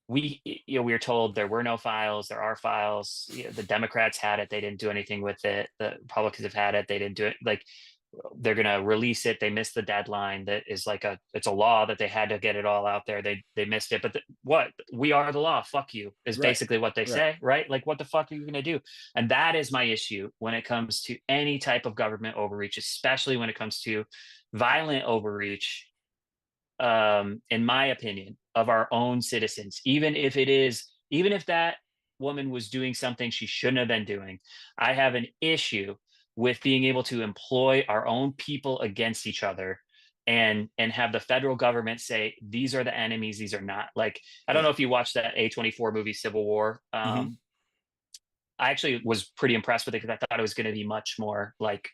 we were told there were no files, there are files. The Democrats had it, they didn't do anything with it. The Republicans have had it, they didn't do it. Like they're going to release it, they missed the deadline. That is like it's a law that they had to get it all out there. They missed it. But what, we are the law, fuck you, is Right. basically what they Right. say, right? Like what the fuck are you going to do? And that is my issue when it comes to any type of government overreach, especially when it comes to violent overreach, in my opinion, of our own citizens, even if that woman was doing something she shouldn't have been doing. I have an issue with being able to employ our own people against each other and have the federal government say these are the enemies, these are not. Like I don't Yeah. know if you watched that A24 movie Civil War. Mm-hmm. I actually was pretty impressed with it because I thought it was going to be much more like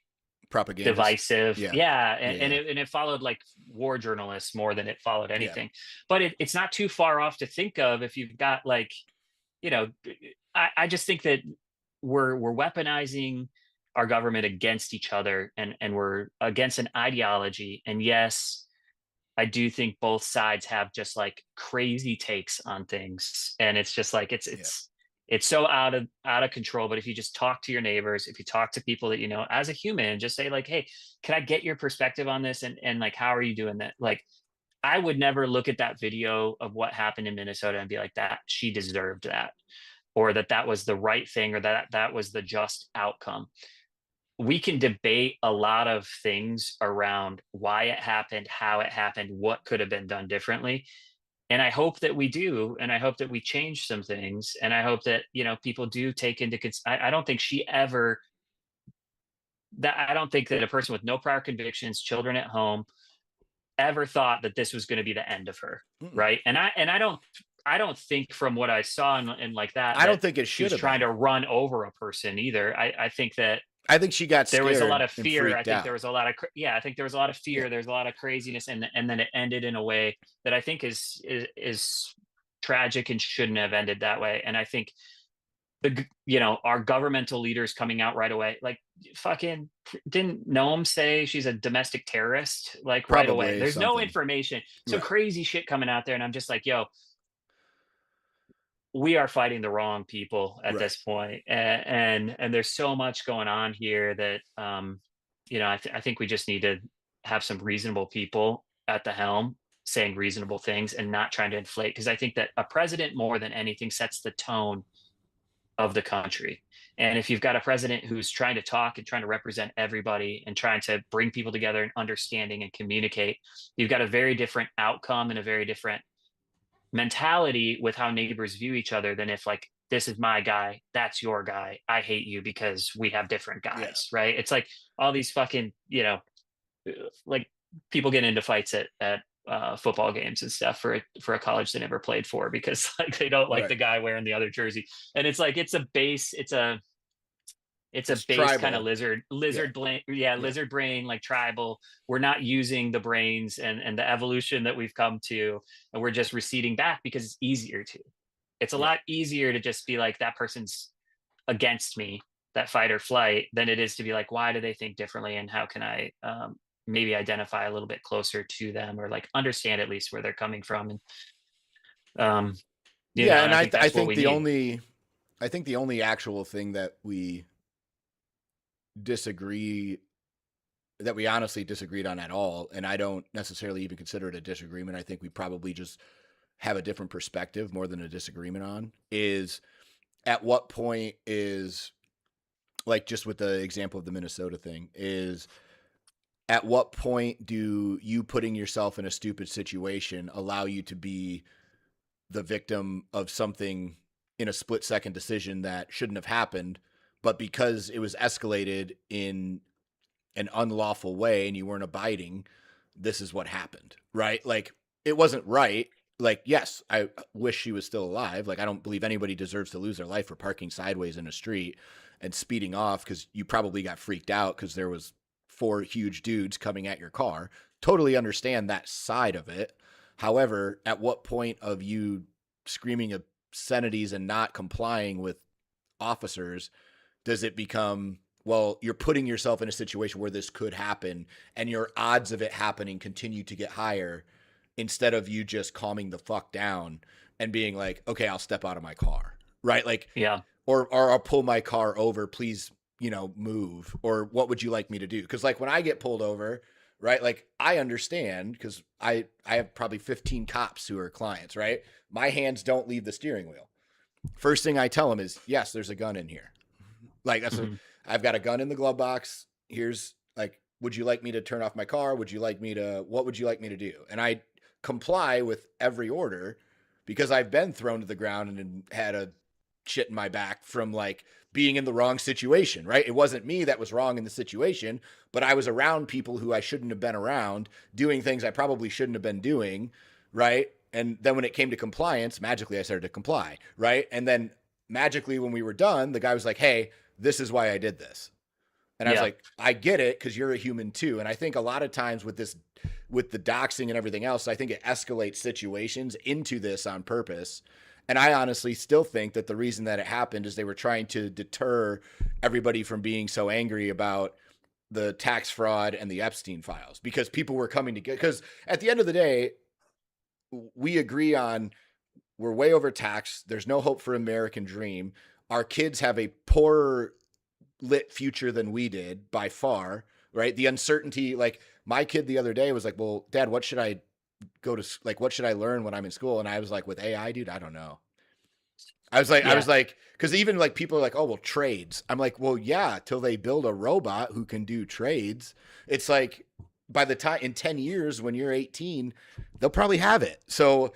Propagandist. divisive. Yeah. Yeah. Yeah. And, it followed like war journalists more than it followed Yeah. anything. But it's not too far off to think of if you've got like, you know, I just think that we're weaponizing our government against each other and we're against an ideology. And yes, I do think both sides have just like crazy takes on things. And it's just like Yeah. it's so out of control. But if you just talk to your neighbors, if you talk to people that you know as a human, just say like, hey, can I get your perspective on this? And like, how are you doing that? Like I would never look at that video of what happened in Minnesota and be like that she deserved that, or that was the right thing, or that was the just outcome. We can debate a lot of things around why it happened, how it happened, what could have been done differently. And I hope that we do, and I hope that we change some things, and I hope that people do take into I don't think she ever that I don't think that a person with no prior convictions, children at home, ever thought that this was going to be the end of her, Mm-mm. right? And I don't think from what I saw and like I that don't think it she should was have trying been. to run over a person either. I think that I think she got there was a lot scared of and fear. I freaked think there out. was a lot of I think there was a lot of Yeah. fear. There's a lot of craziness, and then it ended in a way that I think is tragic and shouldn't have ended that way. And I think our governmental leaders coming out right away, like fucking didn't Noam say she's a domestic terrorist like right away? Probably There's no something. information, so Right. crazy shit coming out there, and I'm just like, yo, we are fighting the wrong people at Right. this point. And there's so much going on here that I think we just need to have some reasonable people at the helm saying reasonable things and not trying to inflate, because I think that a president more than anything sets the tone of the country. And if you've got a president who's trying to talk and trying to represent everybody and trying to bring people together and understanding and communicate, you've got a very different outcome and a very different mentality with how neighbors view each other than if like, this is my guy, that's your guy, I hate you because we have different Yeah. guys, right? It's like all these fucking like people get into fights at football games and stuff for a college they never played for because like they don't like Right. the guy wearing the other jersey. And it's like it's a It's base kind of tribal. lizard Yeah. brain, Yeah. lizard brain, like tribal. We're not using the brains and the evolution that we've come to, and we're just receding back because it's easier to. It's a Yeah. lot easier to just be like, that person's against me, that fight or flight, than it is to be like, why do they think differently, and how can I maybe identify a little bit closer to them, or like understand at least where they're coming from. And um, Yeah, and and I think I that's what think we need. I think the only actual thing that we disagree that we honestly disagreed on at all, and I don't necessarily even consider it a disagreement. I think we probably just have a different perspective more than a disagreement on is at what point is like just with the example of the Minnesota thing is at what point do you putting yourself in a stupid situation allow you to be the victim of something in a split second decision that shouldn't have happened, but because it was escalated in an unlawful way and you weren't abiding, this is what happened, right? Like it wasn't right. Like, yes, I wish she was still alive. Like, I don't believe anybody deserves to lose their life for parking sideways in a street and speeding off because you probably got freaked out because there was four huge dudes coming at your car. Totally understand that side of it. However, at what point of you screaming obscenities and not complying with officers does it become, well, you're putting yourself in a situation where this could happen and your odds of it happening continue to get higher instead of you just calming the fuck down and being like, okay, I'll step out of my car, right? Like, Yeah, or I'll pull my car over, please, move, or what would you like me to do? Because like when I get pulled over, right, like I understand because I have probably 15 cops who are clients, right? My hands don't leave the steering wheel. First thing I tell them is, yes, there's a gun in here. Like hmm, I've got a gun in the glove box. Here's like, would you like me to turn off my car? What would you like me to do? And I comply with every order because I've been thrown to the ground and had a shit in my back from like being in the wrong situation, right? It wasn't me that was wrong in the situation, but I was around people who I shouldn't have been around, doing things I probably shouldn't have been doing, right? And then when it came to compliance, magically I started to comply, right? And then magically when we were done, the guy was like, "Hey, this is why I did this." And I was yeah, like, I get it because you're a human too. And I think a lot of times with this, with the doxing and everything else, I think it escalates situations into this on purpose. And I honestly still think that the reason that it happened is they were trying to deter everybody from being so angry about the tax fraud and the Epstein files because people were coming together. Because at the end of the day, we agree on we're way overtaxed. There's no hope for American dream. Our kids have a poorer lit future than we did by far, right? The uncertainty, like my kid the other day was like, "Well, Dad, what should I what should I learn when I'm in school?" And I was like, "With AI, dude, I don't know." I yeah, was like, because even like people are like, "Oh, well, trades." I'm like, "Well, yeah, till they build a robot who can do trades." It's like by the time in 10 years when you're 18, they'll probably have it. So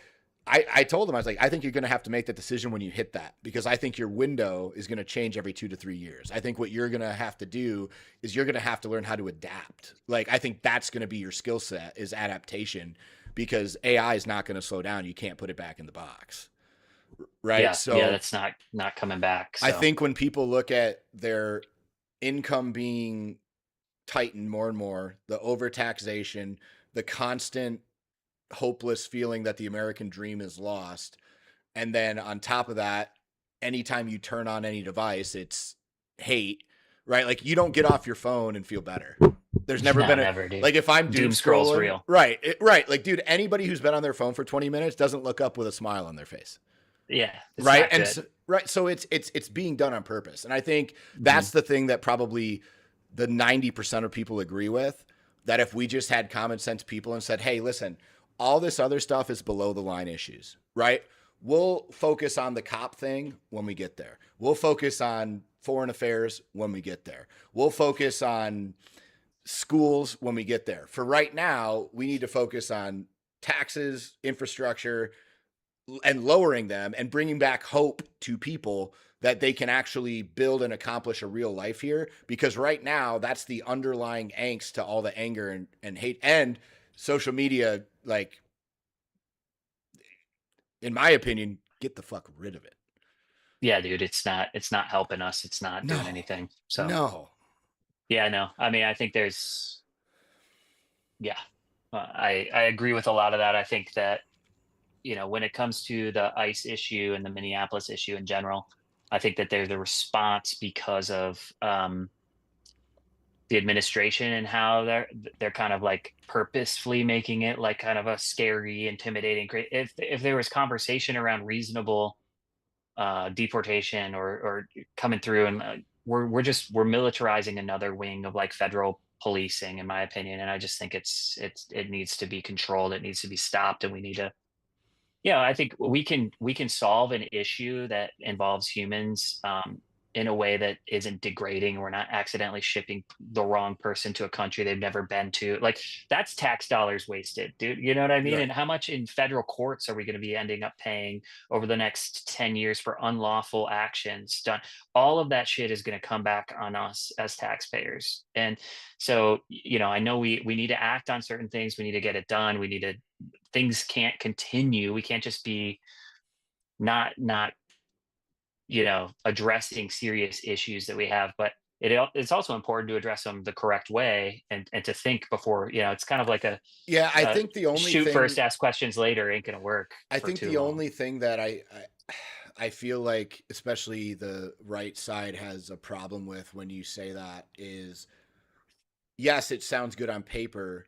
I told him, I was like, I think you're going to have to make that decision when you hit that because I think your window is going to change every 2 to 3 years. I think what you're going to have to do is you're going to have to learn how to adapt. Like, I think that's going to be your skill set is adaptation because AI is not going to slow down. You can't put it back in the box. Right. yeah. So That's not coming back. I So think when people look at their income being tightened more and more, the overtaxation, the constant hopeless feeling that the American dream is lost, and then on top of that, anytime you turn on any device, it's hate, right? Like you don't get off your phone and feel better. There's never no, been a never, dude. like if I'm doom Doom scroll's scrolling, real. right, right. Like, dude, anybody who's been on their phone for 20 minutes doesn't look up with a smile on their face, Yeah, it's right? not And good. so, right, so it's being done on purpose, and I think Hmm. that's the thing that probably the 90% of people agree with. That if we just had common sense people and said, "Hey, listen, all this other stuff is below the line issues, right? We'll focus on the cop thing when we get there. We'll focus on foreign affairs when we get there. We'll focus on schools when we get there. For right now, we need to focus on taxes, infrastructure, and lowering them and bringing back hope to people that they can actually build and accomplish a real life here because right now that's the underlying angst to all the anger and hate and social media, like in my opinion, get the fuck rid of it. Yeah, dude, it's not helping us. It's not doing No, anything. So no. yeah, no. I mean, I think yeah, I agree with a lot of that. I think that when it comes to the ICE issue and the Minneapolis issue in general, I think that there's a response because of the administration and how they're kind of like purposefully making it like kind of a scary, intimidating. If there was conversation around reasonable deportation or coming through, and we're militarizing another wing of like federal policing, in my opinion, and I just think it needs to be controlled, it needs to be stopped, and we need to. Yeah, I think we can solve an issue that involves humans in a way that isn't degrading. We're not accidentally shipping the wrong person to a country they've never been to. Like that's tax dollars wasted, dude. You know what I mean? Right. And how much in federal courts are we going to be ending up paying over the next 10 years for unlawful actions done? All of that shit is going to come back on us as taxpayers. And so, I know we need to act on certain things. We need to get it done. Things can't continue. We can't just be not addressing serious issues that we have, but it's also important to address them the correct way and to think before, it's kind of like Yeah, I a think the only shoot thing first, ask questions later ain't gonna work I for think too the long. only thing that I feel like especially the right side has a problem with when you say that is, yes, it sounds good on paper,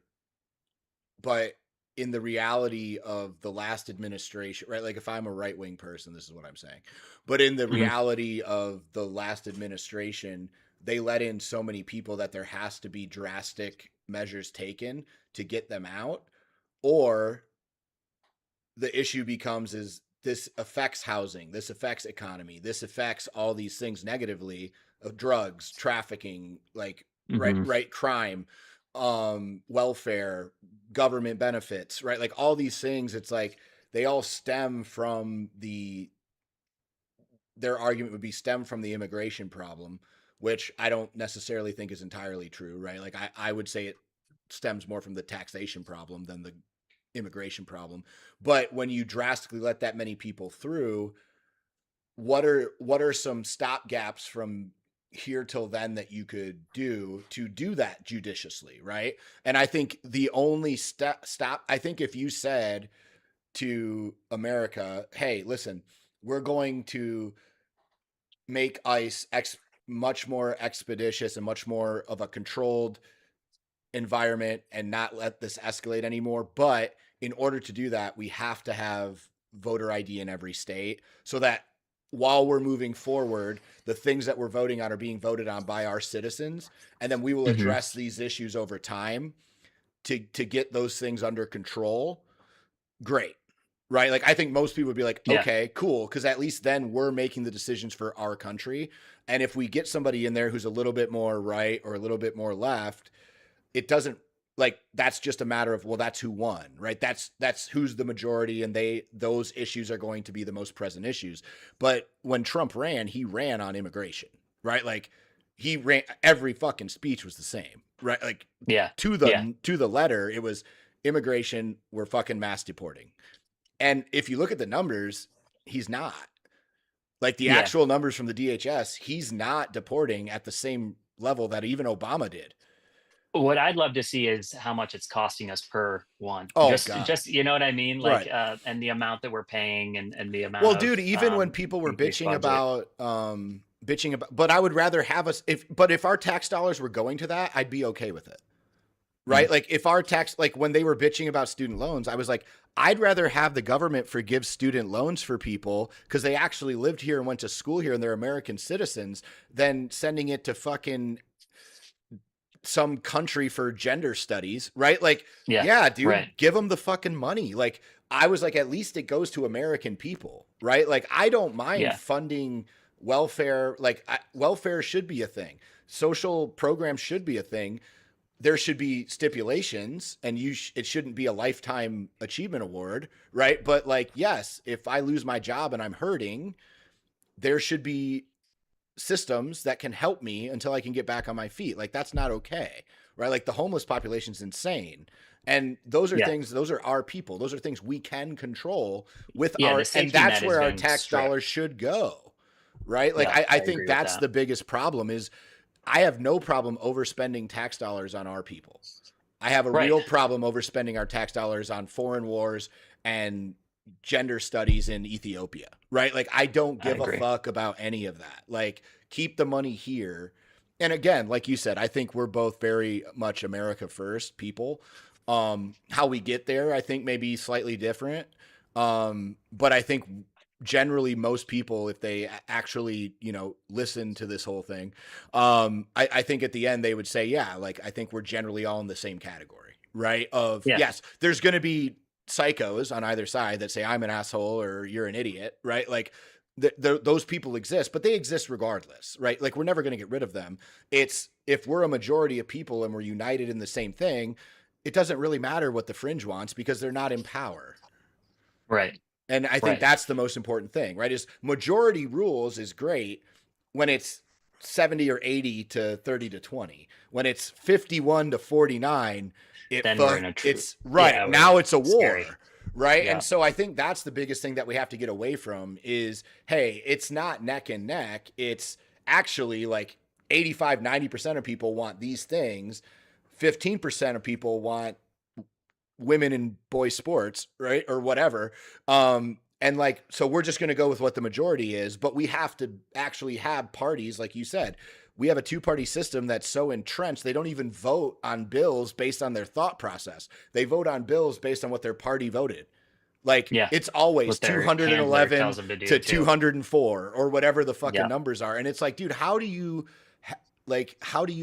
but in the reality of the last administration, right? Like if I'm a right wing person, this is what I'm saying. But in the Mhm. reality of the last administration, they let in so many people that there has to be drastic measures taken to get them out. Or the issue becomes is this affects housing, this affects economy, this affects all these things negatively of drugs, trafficking, like Mhm. right crime, welfare, government benefits, right? Like all these things, it's like they all stem from their argument would be stem from the immigration problem, which I don't necessarily think is entirely true, right? Like I would say it stems more from the taxation problem than the immigration problem. But when you drastically let that many people through, what are some stop gaps from here till then that you could do to do that judiciously, right? And I think the only stop, I think if you said to America, hey, listen, we're going to make ICE much more expeditious and much more of a controlled environment and not let this escalate anymore. But in order to do that, we have to have voter ID in every state so that while we're moving forward, the things that we're voting on are being voted on by our citizens. And then we will Mhm. address these issues over time to get those things under control. Great. Right. Like I think most people would be like, Yeah. okay, cool. Cause at least then we're making the decisions for our country. And if we get somebody in there who's a little bit more right or a little bit more left, it doesn't, like that's just a matter of, well, that's who won, right? That's who's the majority, and those issues are going to be the most present issues. But when Trump ran, he ran on immigration, right? Like he ran, every fucking speech was the same, right? Like Yeah. to Yeah. the letter, it was immigration, we're fucking mass deporting. And if you look at the numbers, he's not. Like the Yeah. actual numbers from the DHS, he's not deporting at the same level that even Obama did. What I'd love to see is how much it's costing us per one. Oh God. Just you know what I mean? Like Right. And the amount that we're paying and the amount Well, of dude, even when people were increased budget. bitching about, but I would rather have us if our tax dollars were going to that, I'd be okay with it. Mhm. Right? Like if our tax, like when they were bitching about student loans, I was like, I'd rather have the government forgive student loans for people because they actually lived here and went to school here and they're American citizens than sending it to fucking some country for gender studies, right? Like, Yeah. yeah, dude, Right. give them the fucking money. Like, I was like, at least it goes to American people, right? Like, I don't mind Yeah. funding welfare. Like, welfare should be a thing. Social programs should be a thing. There should be stipulations, and it shouldn't be a lifetime achievement award, right? But like, yes, if I lose my job and I'm hurting, there should be systems that can help me until I can get back on my feet. Like that's not okay, right? Like the homeless population is insane. And those are Yeah. things, those are our people. Those are things we can control with Yeah. The and safety that's net has where our been tax stripped. dollars should go, right? Like Yeah. I I think agree with that's that. the biggest problem is I have no problem overspending tax dollars on our people. I have a Right. real problem overspending our tax dollars on foreign wars and gender studies in Ethiopia, right? Like, I don't I give a agree. fuck about any of that. Like, keep the money here. And again, like you said, I think we're both very much America first people. How we get there, I think, may be slightly different. But I think generally most people, if they actually, listen to this whole thing, I think at the end they would say, yeah, like, I think we're generally all in the same category, right? Of Yeah. yes, there's going to be psychos on either side that say I'm an asshole or you're an idiot, right? Like, those people exist, but they exist regardless, right? Like, we're never going to get rid of them. It's if we're a majority of people and we're united in the same thing, it doesn't really matter what the fringe wants because they're not in power. Right. And I think Right. that's the most important thing, right? Is majority rules is great when it's 70 or 80 to 30 to 20. When it's 51 to 49, Then we're in a it's right. yeah, Now it's a war. scary. Right. Yeah. And so I think that's the biggest thing that we have to get away from is, hey, it's not neck and neck. It's actually like 85, 90% of people want these things. 15% of people want women in boys sports, right? Or whatever. And like, so we're just going to go with what the majority is, but we have to actually have parties. Like you said, we have a 2-party system that's so entrenched. They don't even vote on bills based on their thought process. They vote on bills based on what their party voted. Like, Yeah. it's always What their 211 handler tells them to do, to too. 204 or whatever the fucking Yeah. numbers are. And it's like, dude, how do you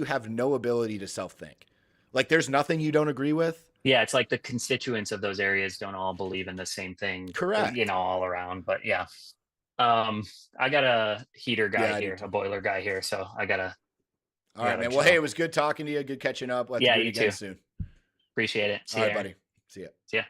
have no ability to self-think? Like, there's nothing you don't agree with. Yeah, it's like the constituents of those areas don't all believe in the same thing, Correct. all around. But yeah. I got a heater Yeah, guy I here, do a boiler guy here, so I gotta All right, gotta man. Well, chill. hey, it was good talking to you. Good catching up. Let's Yeah, do it you again too. soon. Appreciate it. See All ya, right, Aaron. buddy. See ya. See ya.